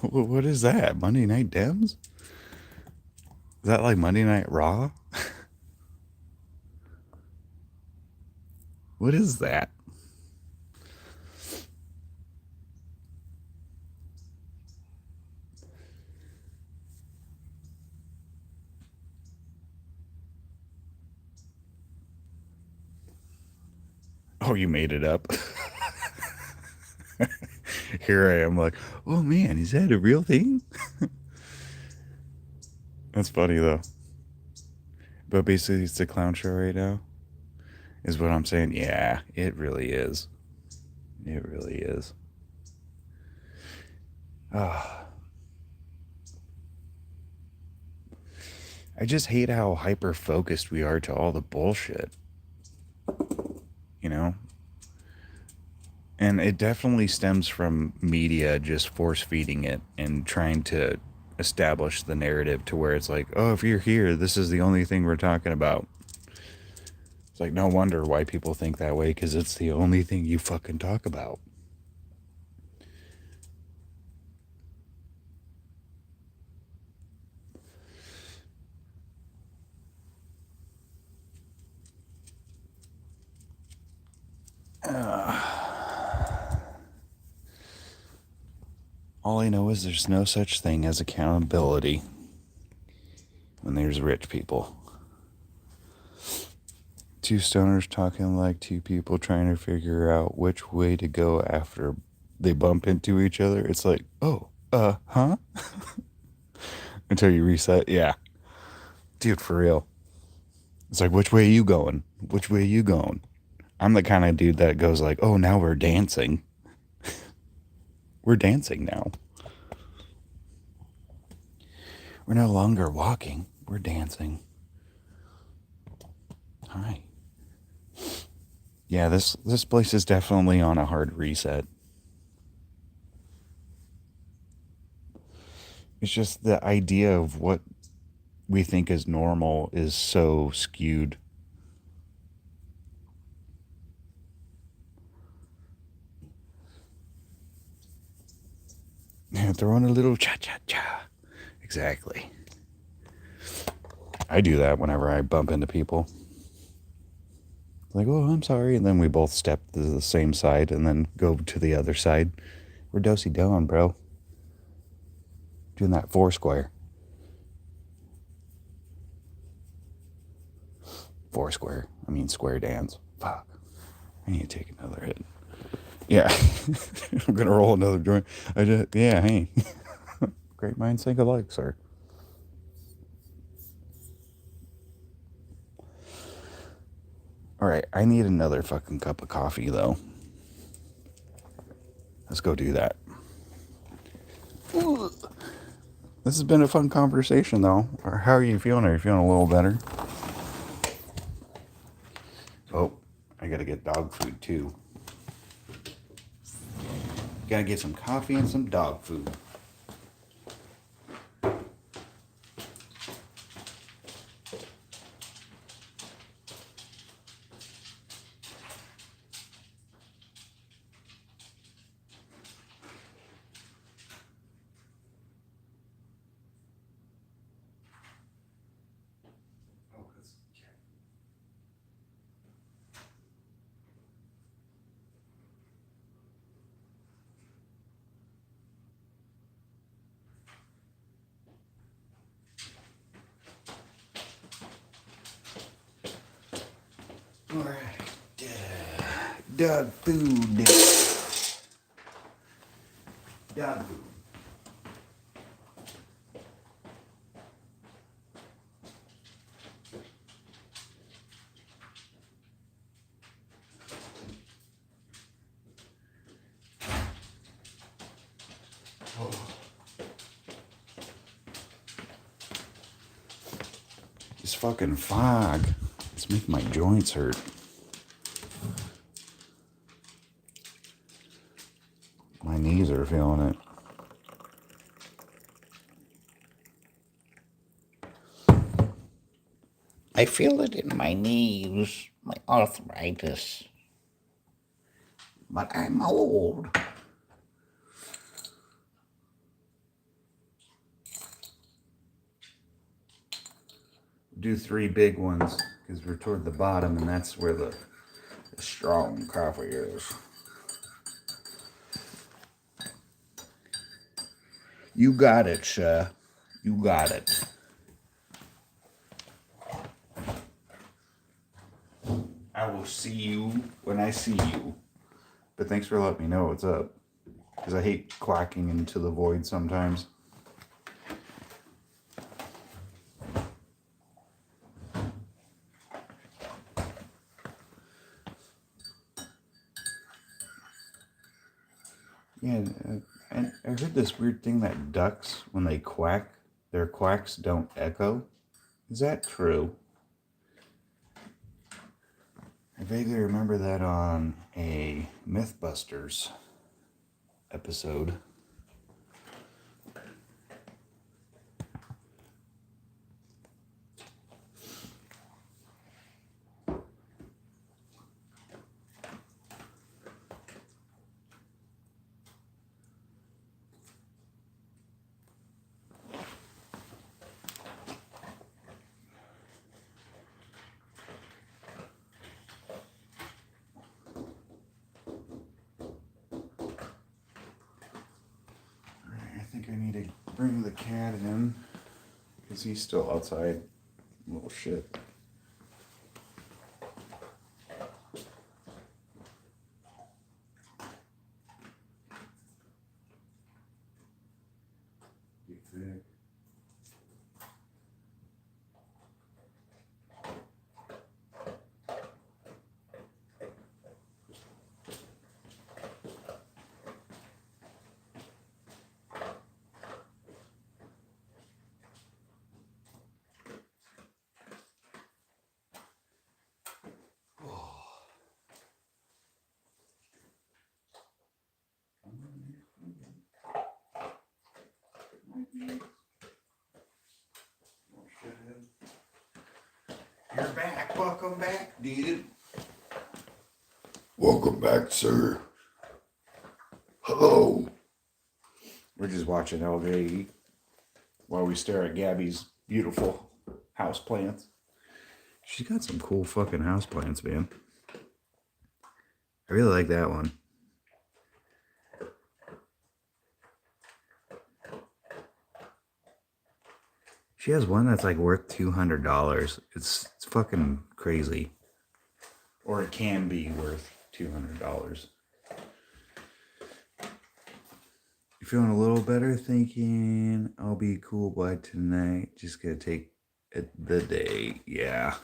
What is that? Monday Night Dems? Is that like Monday Night Raw? What is that? Oh, you made it up. Here I am, like, oh man, is that a real thing? That's funny though. But basically, it's a clown show right now, is what I'm saying. Yeah, it really is. It really is. Ah, I just hate how hyper focused we are to all the bullshit. You know? And it definitely stems from media just force feeding it and trying to establish the narrative to where it's like, oh, if you're here, this is the only thing we're talking about. It's like, no wonder why people think that way, because it's the only thing you fucking talk about. All I know is there's no such thing as accountability when there's rich people. Two stoners talking like two people trying to figure out which way to go after they bump into each other. It's like, oh, huh? Until you reset. Yeah. Dude, for real. It's like, which way are you going? Which way are you going? I'm the kind of dude that goes like, oh, now we're dancing. We're dancing now. We're no longer walking. We're dancing. Hi. Yeah, this place is definitely on a hard reset. It's just the idea of what we think is normal is so skewed. Throwing a little cha-cha-cha. Exactly. I do that whenever I bump into people. Like, oh, I'm sorry. And then we both step to the same side and then go to the other side. We're do-si-doing, bro. Doing that four square. Four square. I mean square dance. Fuck. I need to take another hit. Yeah. I'm going to roll another joint. Yeah, hey. Great minds think alike, sir. All right, I need another fucking cup of coffee, though. Let's go do that. Ooh. This has been a fun conversation, though. How are you feeling? Are you feeling a little better? Oh, I gotta get dog food, too. Gotta get some coffee and some dog food. Alright. Dog food. Dog food. Oh. This fucking fog. It's making my joints hurt. My knees are feeling it. I feel it in my knees, my arthritis. But I'm old. Do 3 big ones because we're toward the bottom, and that's where the strong coffee is. You got it, sir. You got it. I will see you when I see you. But thanks for letting me know what's up. Because I hate quacking into the void sometimes. Yeah, and I heard this weird thing that ducks, when they quack, their quacks don't echo. Is that true? I vaguely remember that on a Mythbusters episode. think I need to bring the cat in because he's still outside. Little shit. Get thick. You're back. Welcome back, dude. Welcome back, sir. Hello. We're just watching LJ eat while we stare at Gabby's beautiful house plants. She's got some cool fucking house plants, man. I really like that one. She has one that's like worth $200. It's fucking crazy. Or it can be worth $200. You feeling a little better? Thinking I'll be cool by tonight. Just gotta take it the day. Yeah.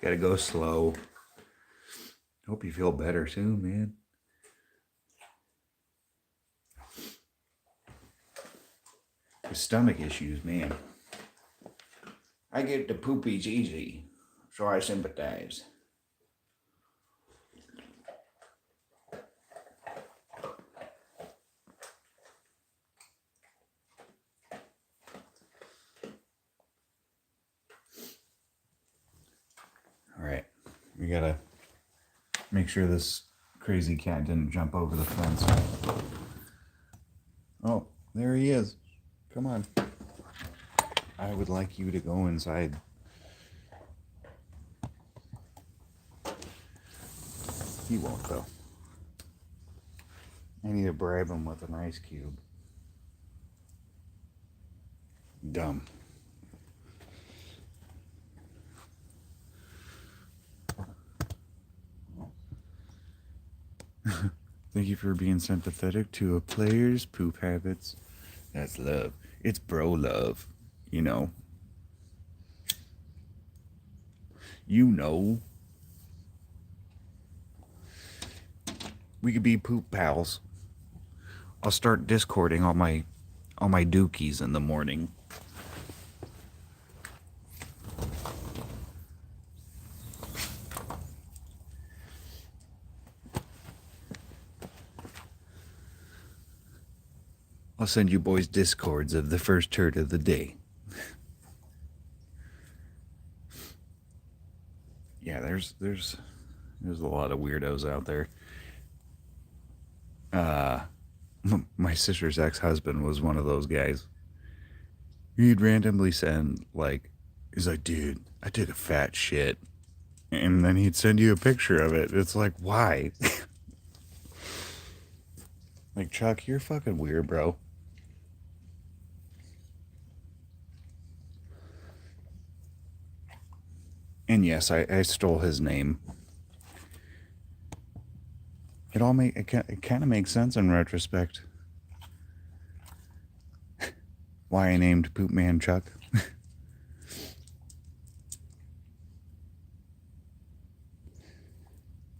Gotta go slow. Hope you feel better soon, man. With stomach issues, man. I get the poopies easy, so I sympathize. All right, we gotta make sure this crazy cat didn't jump over the fence. Oh, there he is. Come on. I would like you to go inside. He won't, though. I need to bribe him with an ice cube. Dumb. Thank you for being sympathetic to a player's poop habits. That's love. It's bro love. You know. You know. We could be poop pals. I'll start discording all my dookies in the morning. I'll send you boys discords of the first turd of the day. Yeah, there's a lot of weirdos out there. My sister's ex-husband was one of those guys. He'd randomly send, like, he's like, dude, I took a fat shit. And then he'd send you a picture of it. It's like, why? Like, Chuck, you're fucking weird, bro. And yes, I stole his name. It kind of makes sense in retrospect. Why I named Poop Man Chuck.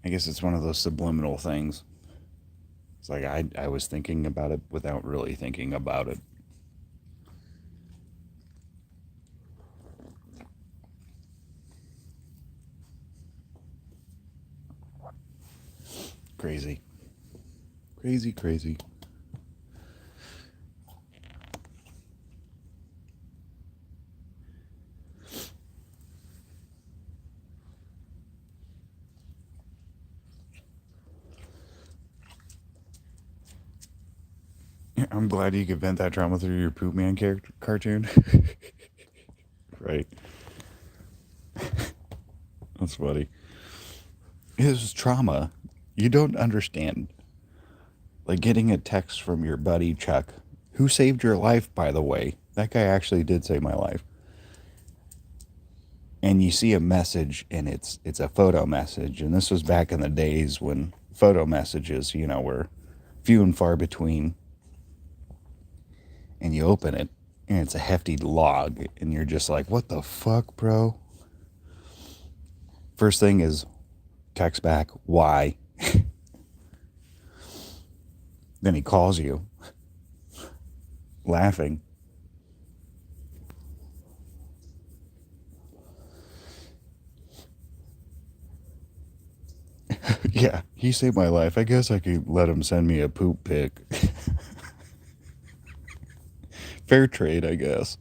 I guess it's one of those subliminal things. It's like I was thinking about it without really thinking about it. Crazy. Crazy, crazy. I'm glad you could vent that trauma through your Poop Man character cartoon. Right. That's funny. It was trauma. You don't understand. Like getting a text from your buddy Chuck, Who saved your life, by the way? That guy actually did save my life. And you see a message, and it's a photo message. And this was back in the days when photo messages, were few and far between. And you open it, and it's a hefty log, and you're just like, what the fuck, bro? First thing is text back, why? Then he calls you, laughing. Yeah, he saved my life. I guess I could let him send me a poop pic. Fair trade, I guess.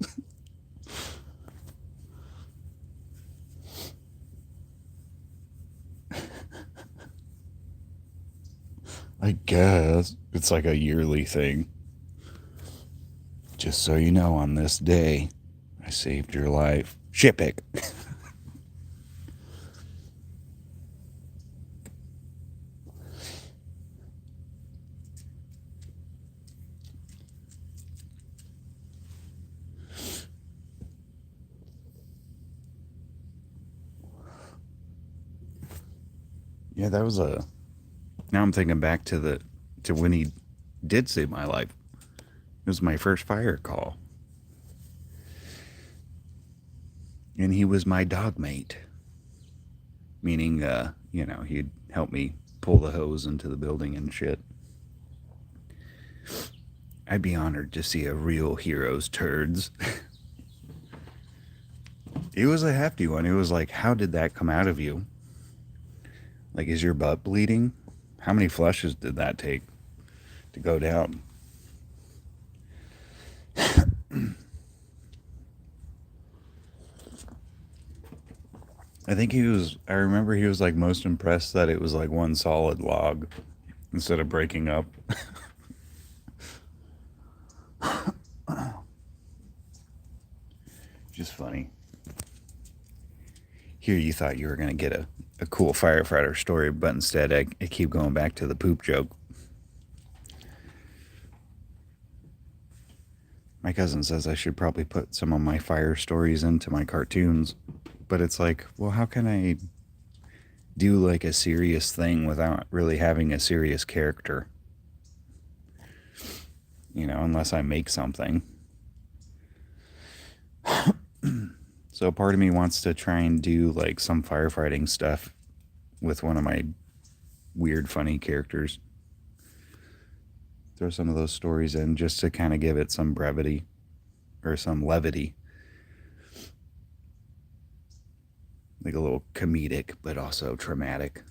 I guess it's like a yearly thing. Just so you know, on this day, I saved your life. Shit pic. Yeah, that was a. Now I'm thinking back to when he did save my life. It was my first fire call, and he was my dog mate. Meaning, he'd help me pull the hose into the building and shit. I'd be honored to see a real hero's turds. It was a hefty one. It was like, how did that come out of you? Like, is your butt bleeding? How many flushes did that take to go down? I remember he was like most impressed that it was like one solid log instead of breaking up. Just funny. Here you thought you were going to get a cool firefighter story, but instead I keep going back to the poop joke. My cousin says I should probably put some of my fire stories into my cartoons, but it's like, well, how can I do like a serious thing without really having a serious character? Unless I make something. So part of me wants to try and do like some firefighting stuff with one of my weird, funny characters. Throw some of those stories in just to kind of give it some brevity or some levity. Like a little comedic, but also traumatic.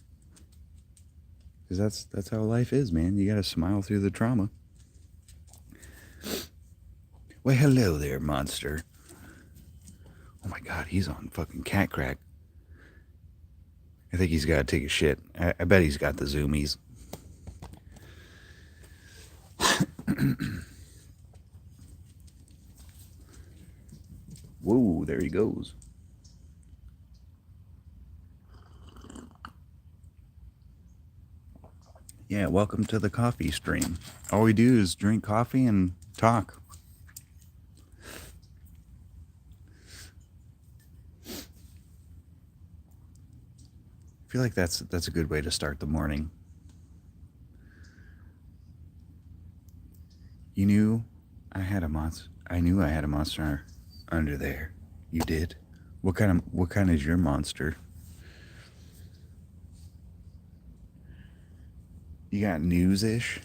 Because that's how life is, man. You got to smile through the trauma. Well, hello there, monster. Oh my god, he's on fucking cat crack. I think he's got to take a shit. I bet he's got the zoomies. Whoa, there he goes. Yeah, welcome to the coffee stream. All we do is drink coffee and talk. I feel like that's a good way to start the morning. You knew I had a monster. I knew I had a monster under there. You did. What kind is your monster? You got news-ish?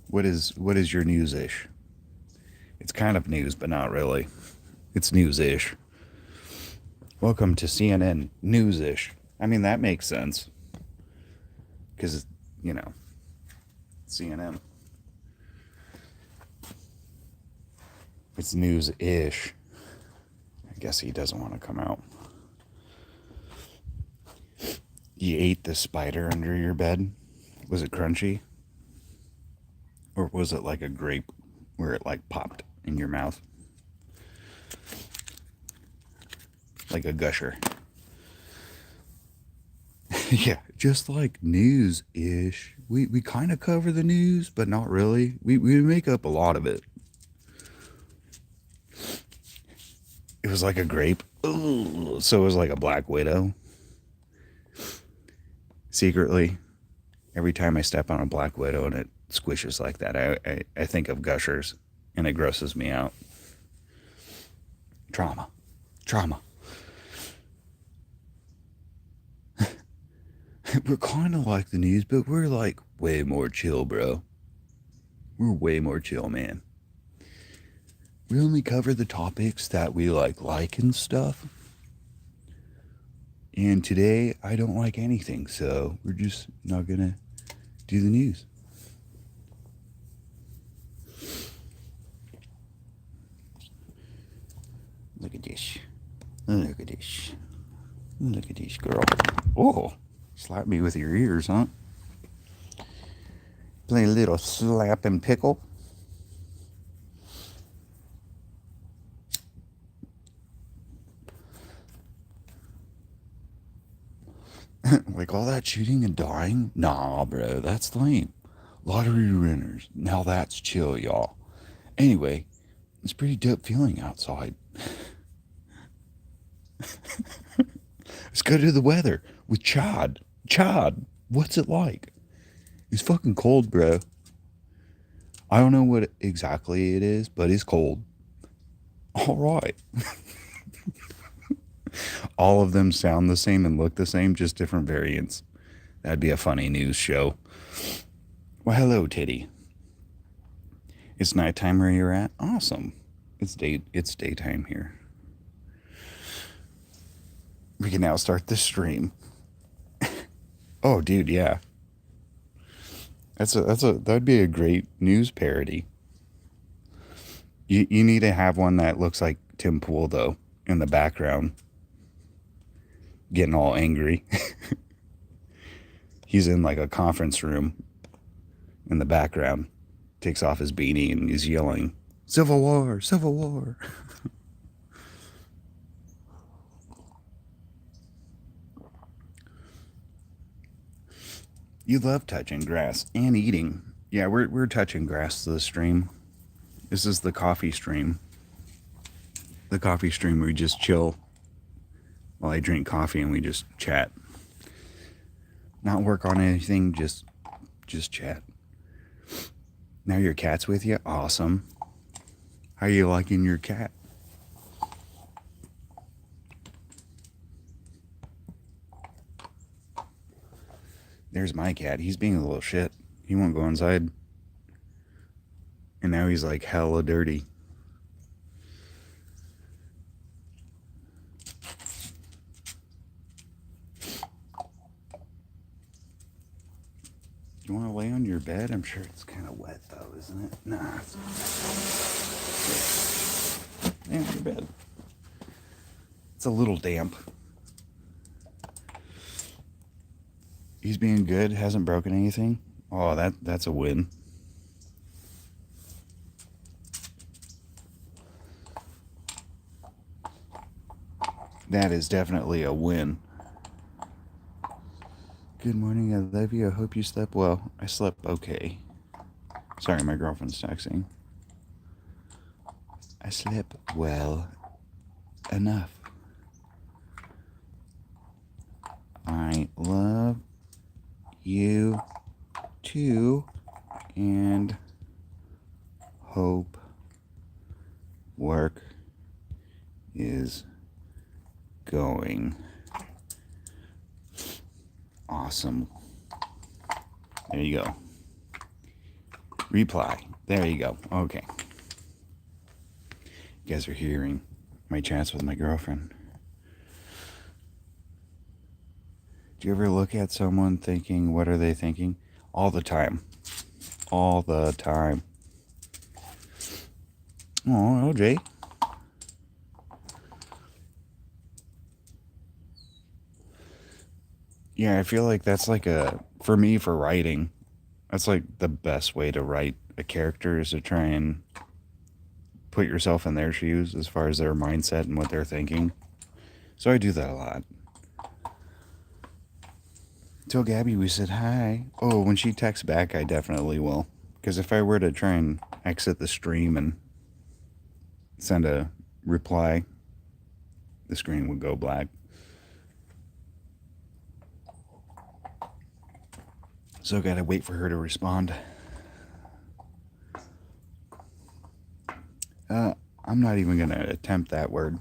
What is your news-ish? It's kind of news, but not really. It's news-ish. Welcome to CNN News-ish. I mean, that makes sense. Because, CNN. It's news-ish. I guess he doesn't want to come out. You ate the spider under your bed? Was it crunchy? Or was it like a grape where it like popped in your mouth? Like a gusher. Yeah, just like news-ish. We kind of cover the news, but not really. We make up a lot of it. It was like a grape. Ooh, so it was like a black widow. Secretly, every time I step on a black widow and it squishes like that, I think of Gushers and it grosses me out. Trauma. Trauma. We're kind of like the news, but we're like way more chill, bro. We're way more chill, man. We only cover the topics that we like and stuff. And today I don't like anything, so we're just not gonna do the news. Look at this. Look at this. Look at this girl. Oh, slap me with your ears, huh? Play a little slap and pickle. Like all that shooting and dying? Nah, bro, that's lame. Lottery winners. Now that's chill, y'all. Anyway, it's pretty dope feeling outside. Let's go to the weather with Chad. Chad, what's it like? It's fucking cold, bro. I don't know what exactly it is, but it's cold. All right. All of them sound the same and look the same, just different variants. That'd be a funny news show. Well, hello, Titty. It's nighttime where you're at? Awesome. It's daytime here. We can now start the stream. Oh, dude, yeah. That'd be a great news parody. You need to have one that looks like Tim Pool though in the background, getting all angry. He's in like a conference room in the background, takes off his beanie and he's yelling, "Civil War, Civil War." You love touching grass and eating. Yeah, we're touching grass to the stream. This is the coffee stream. The coffee stream where we just chill while I drink coffee and we just chat. Not work on anything, just chat. Now your cat's with you? Awesome. How are you liking your cat? There's my cat. He's being a little shit. He won't go inside. And now he's like hella dirty. You want to lay on your bed? I'm sure it's kind of wet though, isn't it? Nah. Lay on your bed. It's a little damp. He's being good. Hasn't broken anything. Oh, that's a win. That is definitely a win. Good morning, I love you. I hope you slept well. I slept okay. Sorry, my girlfriend's texting. I slept well enough. I love you too, and hope work is going awesome. There you go. Reply. There you go. Okay. You guys are hearing my chats with my girlfriend. Do you ever look at someone thinking, what are they thinking? All the time. All the time. Oh, LJ. Yeah, I feel like that's like for me, for writing, that's like the best way to write a character is to try and put yourself in their shoes as far as their mindset and what they're thinking. So I do that a lot. Tell Gabby we said hi. Oh, when she texts back, I definitely will. Because if I were to try and exit the stream and send a reply, the screen would go black. So I gotta wait for her to respond. I'm not even gonna attempt that word.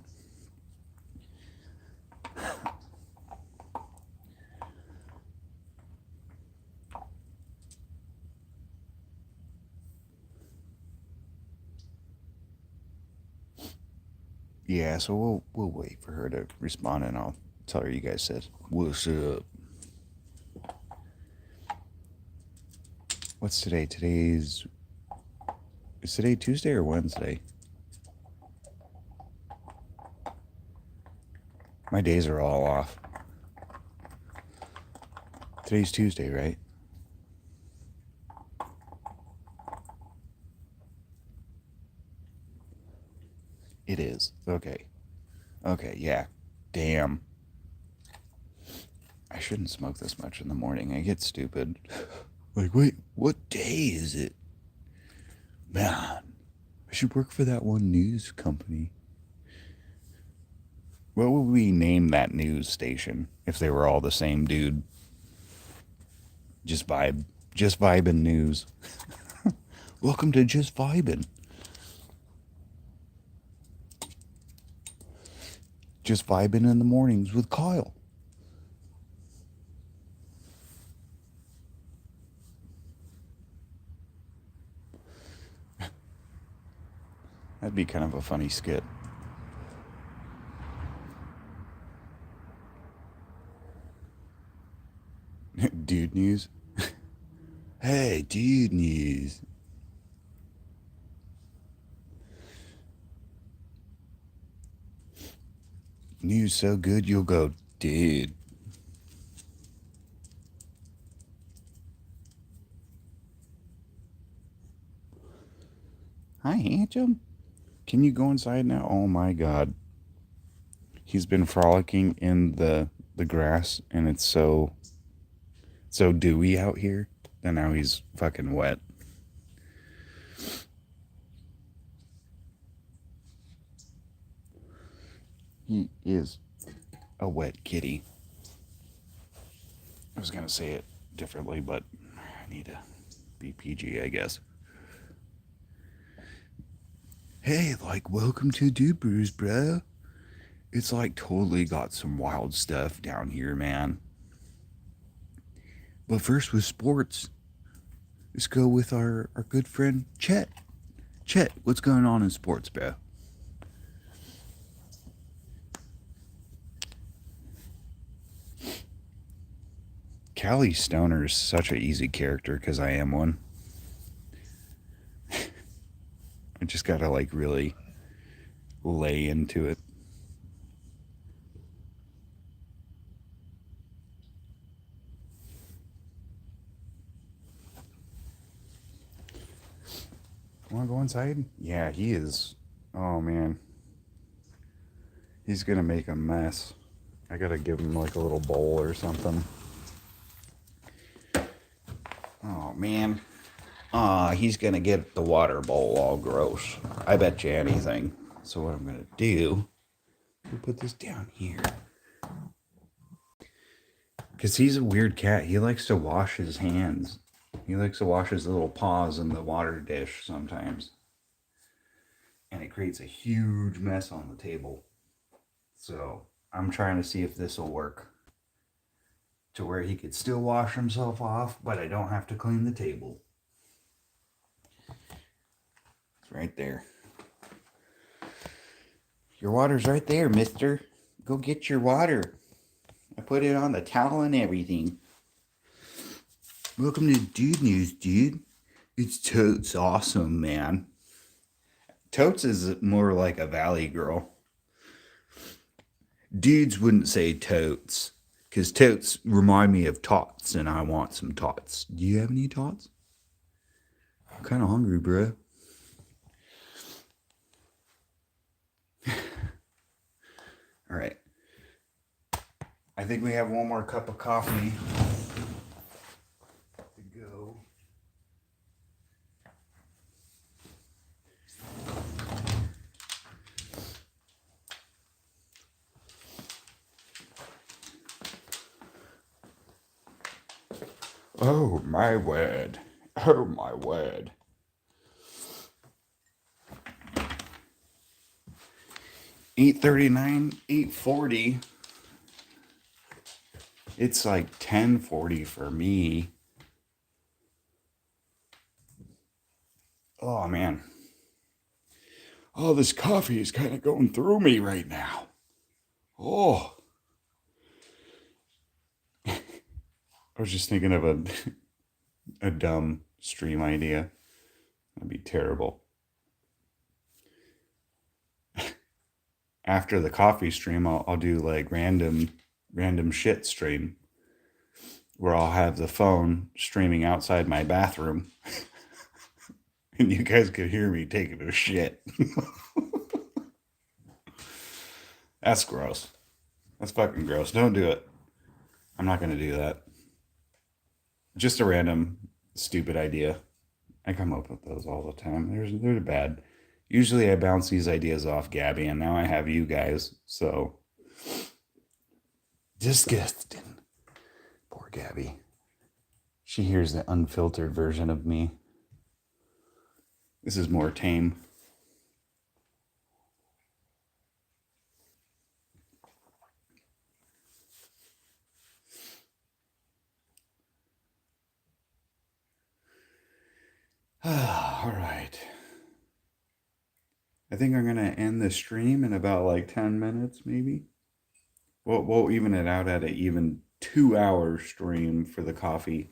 Yeah, so we'll wait for her to respond, and I'll tell her you guys said what's up. What's today? Is today Tuesday or Wednesday? My days are all off. Today's Tuesday, right? It is. Okay. Okay, yeah. Damn. I shouldn't smoke this much in the morning. I get stupid. Like, wait, what day is it? Man, I should work for that one news company. What would we name that news station if they were all the same dude? Just vibin' news. Welcome to Just Vibin'. Just vibing in the mornings with Kyle. That'd be kind of a funny skit. Dude news. Hey, dude news. News so good you'll go, dude. Hi, handsome. Can you go inside now? Oh my god. He's been frolicking in the grass, and it's so dewy out here, and now he's fucking wet. He is a wet kitty. I was gonna say it differently, but I need to be PG, I guess. Hey, like, welcome to Dude Brews, bro. It's like totally got some wild stuff down here, man. But first with sports, let's go with our good friend Chet. Chet, what's going on in sports, bro? Callie Stoner is such an easy character because I am one. I just gotta like really lay into it. Want to go inside? Yeah, he is. Oh man, he's gonna make a mess. I gotta give him like a little bowl or something. Oh man. He's gonna get the water bowl all gross. I bet you anything. So what I'm gonna do, we'll put this down here. Cause he's a weird cat. He likes to wash his hands. He likes to wash his little paws in the water dish sometimes. And it creates a huge mess on the table. So I'm trying to see if this will work. To where he could still wash himself off, but I don't have to clean the table. It's right there. Your water's right there, mister. Go get your water. I put it on the towel and everything. Welcome to Dude News, dude. It's Totes awesome, man. Totes is more like a valley girl. Dudes wouldn't say totes, because totes remind me of tots, and I want some tots. Do you have any tots? I'm kind of hungry, bro. All right. I think we have one more cup of coffee to go. Oh my word. Oh my word. 8:39, 8:40. It's like 10:40 for me. Oh man. Oh, this coffee is kind of going through me right now. Oh, I was just thinking of a dumb stream idea. That'd be terrible. After the coffee stream, I'll do like random shit stream where I'll have the phone streaming outside my bathroom and you guys could hear me taking a shit. That's gross. That's fucking gross. Don't do it. I'm not going to do that. Just a random stupid idea. I come up with those all the time. They're bad. Usually I bounce these ideas off Gabby, and now I have you guys. So disgusting. Poor Gabby. She hears the unfiltered version of me. This is more tame. All right. I think I'm gonna end the stream in about like 10 minutes, maybe. We'll even it out at an even 2 hour stream for the coffee.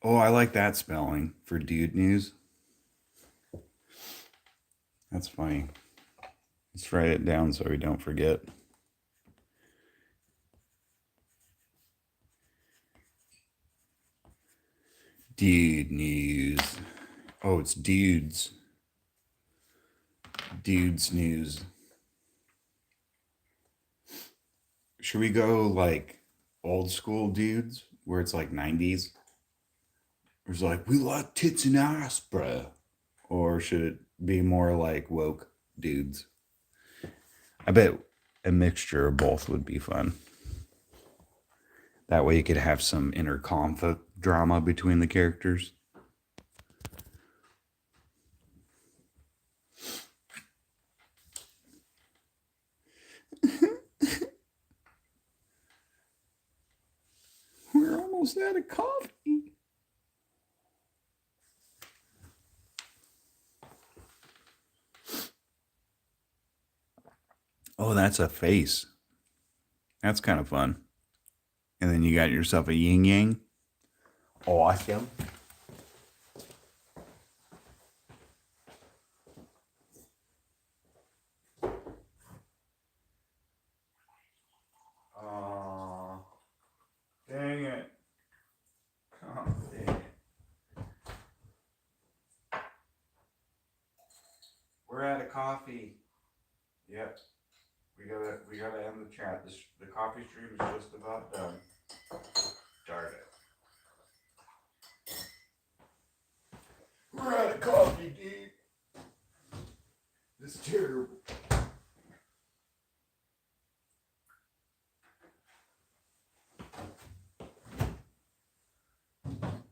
Oh, I like that spelling for dude news. That's funny. Let's write it down so we don't forget. Dude news. Oh, it's dudes. Dudes news. Should we go like old school dudes where it's like 90s? It's like, we like tits and ass, bruh. Or should it be more like woke dudes? I bet a mixture of both would be fun. That way you could have some inner conflict drama between the characters. We're almost out of coffee. Oh, that's a face. That's kind of fun. And then you got yourself a yin yang. Awesome. Aw, dang it. Oh, dang it. We're out of coffee. Yep. We gotta end the chat. The coffee stream is just about done. Darn it. We're out of coffee, dude. This is terrible.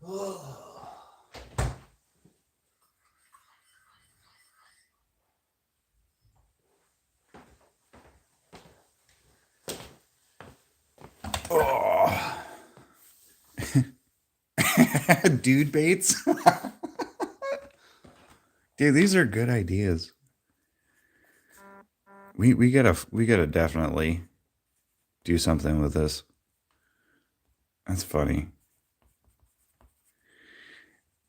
Oh. Dude baits. Dude, these are good ideas. We gotta definitely do something with this. That's funny.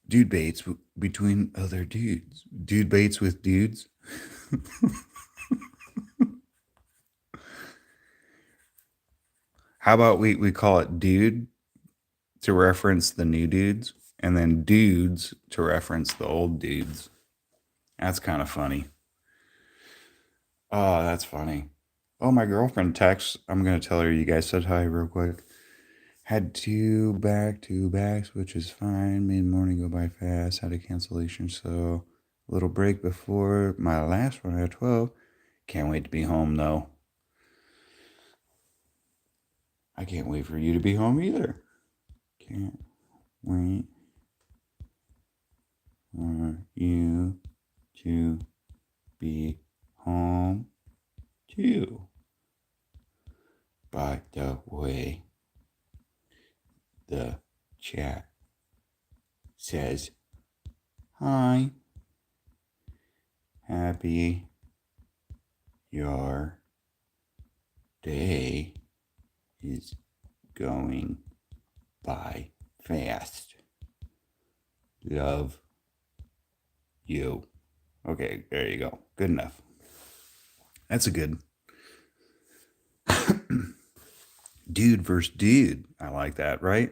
Dude baits between other dudes. Dude baits with dudes. How about we call it dude to reference the new dudes, and then dudes to reference the old dudes. That's kind of funny. Oh, that's funny. Oh, my girlfriend texts. I'm gonna tell her you guys said hi real quick. Had two back to backs, which is fine. Made morning go by fast. Had a cancellation, so a little break before my last one at 12. Can't wait to be home though. I can't wait for you to be home either. Can't wait for you to be home too. By the way, the chat says, hi, happy your day is going by fast. Love you. Okay, there you go. Good enough. That's a good dude versus dude. I like that, right?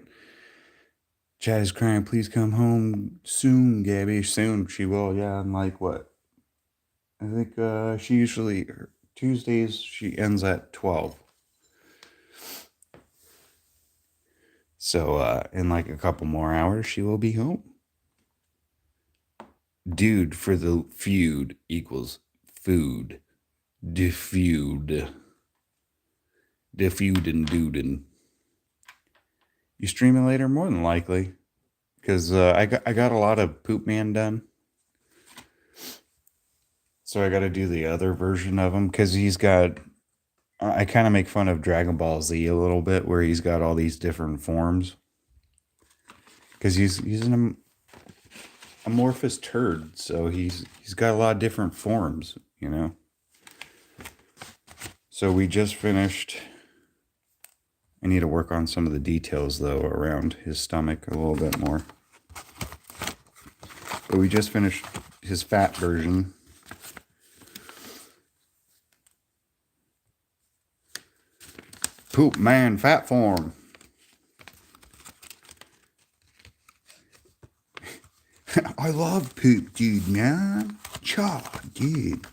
Chad is crying, please come home soon, Gabby. Soon she will, yeah. And like what? I think she usually Tuesdays she ends at 12. So in like a couple more hours she will be home. Dude for the feud equals food. Defeud. Defeud and dudin. You streaming later? More than likely. Because I got a lot of Poop Man done. So I got to do the other version of him. Because he's got... I kind of make fun of Dragon Ball Z a little bit. Where he's got all these different forms. Because he's an amorphous turd. So he's got a lot of different forms. You know? So we just finished... I need to work on some of the details, though, around his stomach a little bit more. But we just finished his fat version. Poop Man fat form. I love Poop Dude, man. Chaw, dude.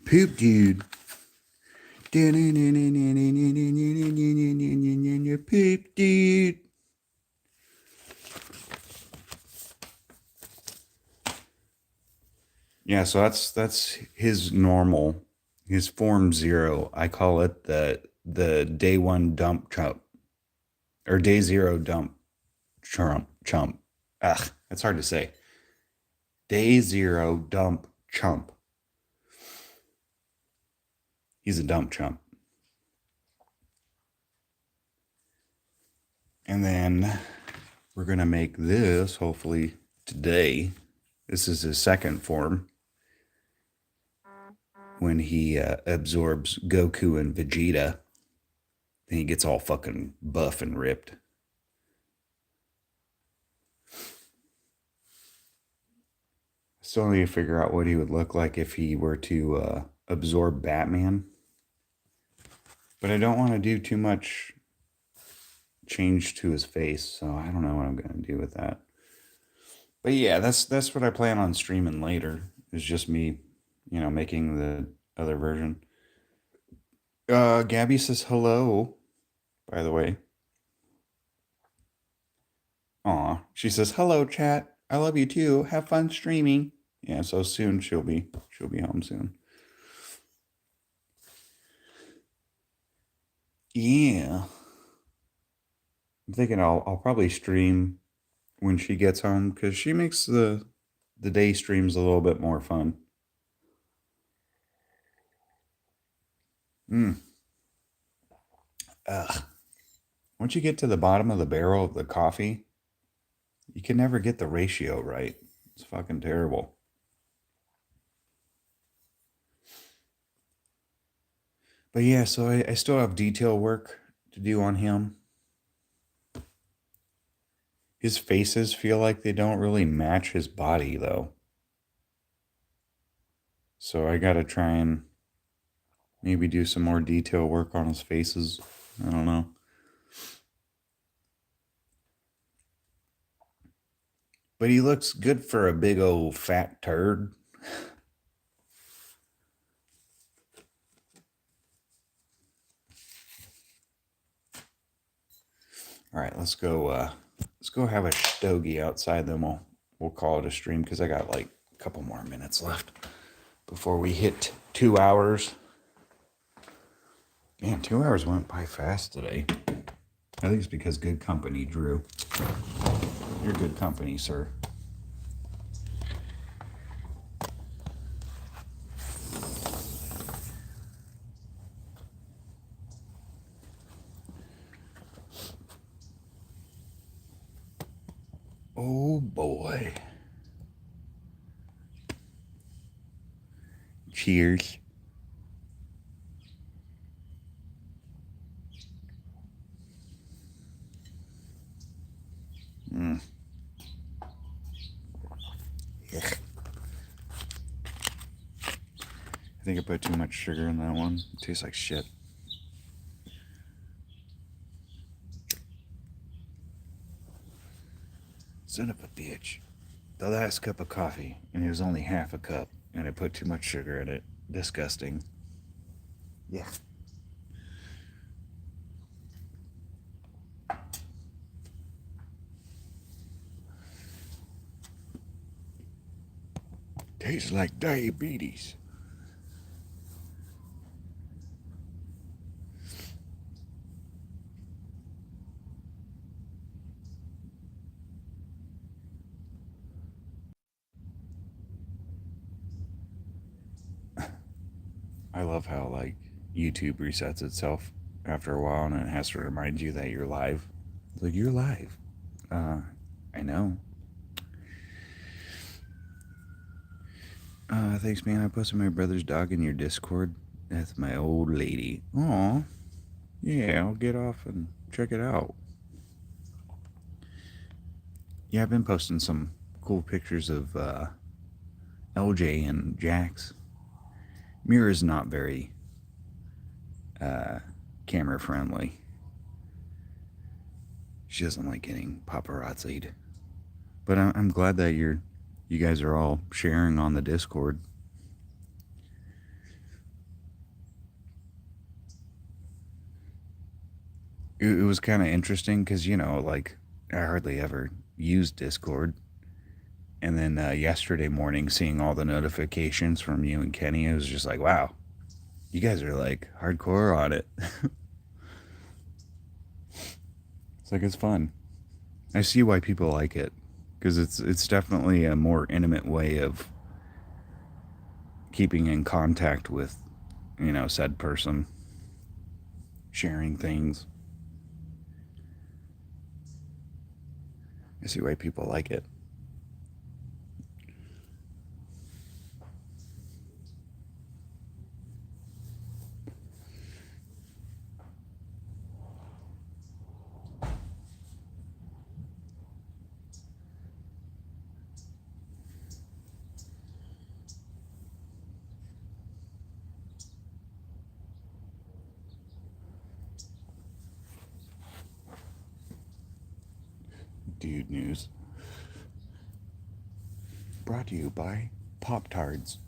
Poop Dude. Poop Dude. Yeah, so that's his normal, his form 0. I call it the day 1 dump chump, or day 0 dump chump. Ugh, that's hard to say. Day 0 dump chump. He's a dump chump. And then we're going to make this, hopefully, today. This is his second form. When he absorbs Goku and Vegeta, then he gets all fucking buff and ripped. Still need to figure out what he would look like if he were to absorb Batman. But I don't want to do too much change to his face, so I don't know what I'm going to do with that. But yeah, that's what I plan on streaming later. Is just me, making the other version. Gabby says hello, by the way. Aw, she says hello, chat. I love you too. Have fun streaming. Yeah, so soon she'll be home soon. Yeah. I'm thinking I'll probably stream when she gets home because she makes the day streams a little bit more fun. Ugh. Once you get to the bottom of the barrel of the coffee, you can never get the ratio right. It's fucking terrible. But yeah, so I still have detail work to do on him. His faces feel like they don't really match his body, though. So I gotta try and maybe do some more detail work on his faces. I don't know. But he looks good for a big old fat turd. All right, let's go have a stogie outside, then we'll call it a stream because I got like a couple more minutes left before we hit 2 hours. Man, 2 hours went by fast today. I think it's because good company, Drew. You're good company, sir. Oh boy. Cheers. Mm. Ugh. I think I put too much sugar in that one. It tastes like shit. Son of a bitch. The last cup of coffee, and it was only half a cup, and I put too much sugar in it. Disgusting. Yeah. Tastes like diabetes. I love how, like, YouTube resets itself after a while and it has to remind you that you're live. It's like, you're live. I know. Thanks, man. I posted my brother's dog in your Discord. That's my old lady. Aw. Yeah, I'll get off and check it out. Yeah, I've been posting some cool pictures of LJ and Jax. Mira's not very camera friendly. She doesn't like getting paparazzi'd. But I'm glad that you guys are all sharing on the Discord. It was kind of interesting because, like, I hardly ever use Discord. And then yesterday morning, seeing all the notifications from you and Kenny, it was just like, wow, you guys are like hardcore on it. It's like, it's fun. I see why people like it because it's definitely a more intimate way of keeping in contact with, said person, sharing things. I see why people like it. Dude News. Brought to you by Pop Tards.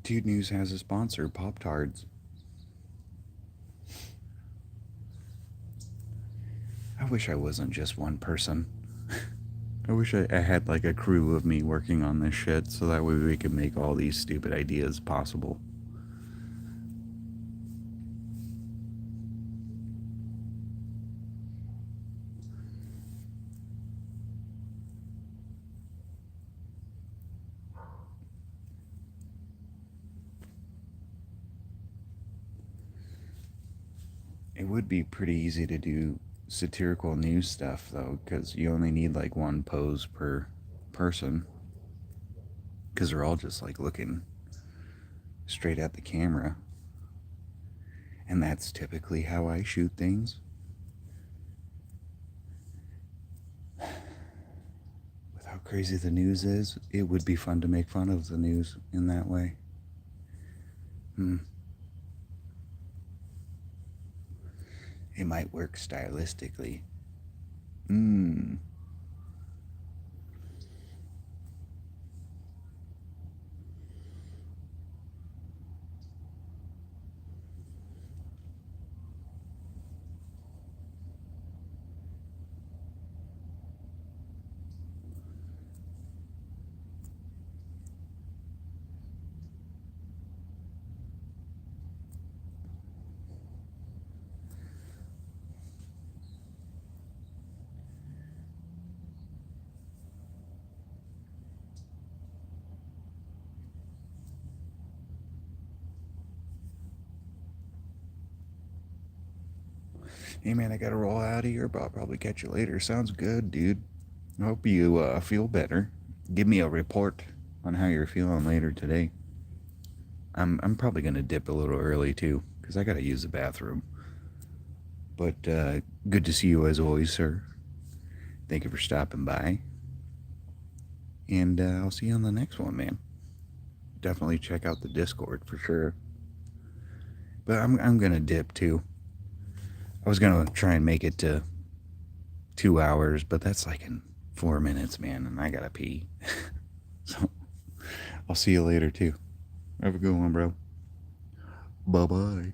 Dude News has a sponsor, Pop Tards. I wish I wasn't just one person. I wish I had like a crew of me working on this shit so that way we could make all these stupid ideas possible. It would be pretty easy to do satirical news stuff though, because you only need like one pose per person. Because they're all just like looking straight at the camera. And that's typically how I shoot things. With how crazy the news is, it would be fun to make fun of the news in that way. It might work stylistically. Hey man, I gotta roll out of here, but I'll probably catch you later. Sounds good, dude. I hope you feel better. Give me a report on how you're feeling later today. I'm probably gonna dip a little early too, because I gotta use the bathroom. But good to see you as always, sir. Thank you for stopping by. And I'll see you on the next one, man. Definitely check out the Discord for sure. But I'm gonna dip too. I was gonna try and make it to 2 hours, but that's like in 4 minutes, man, and I gotta pee. So I'll see you later too. Have a good one, bro. Bye bye.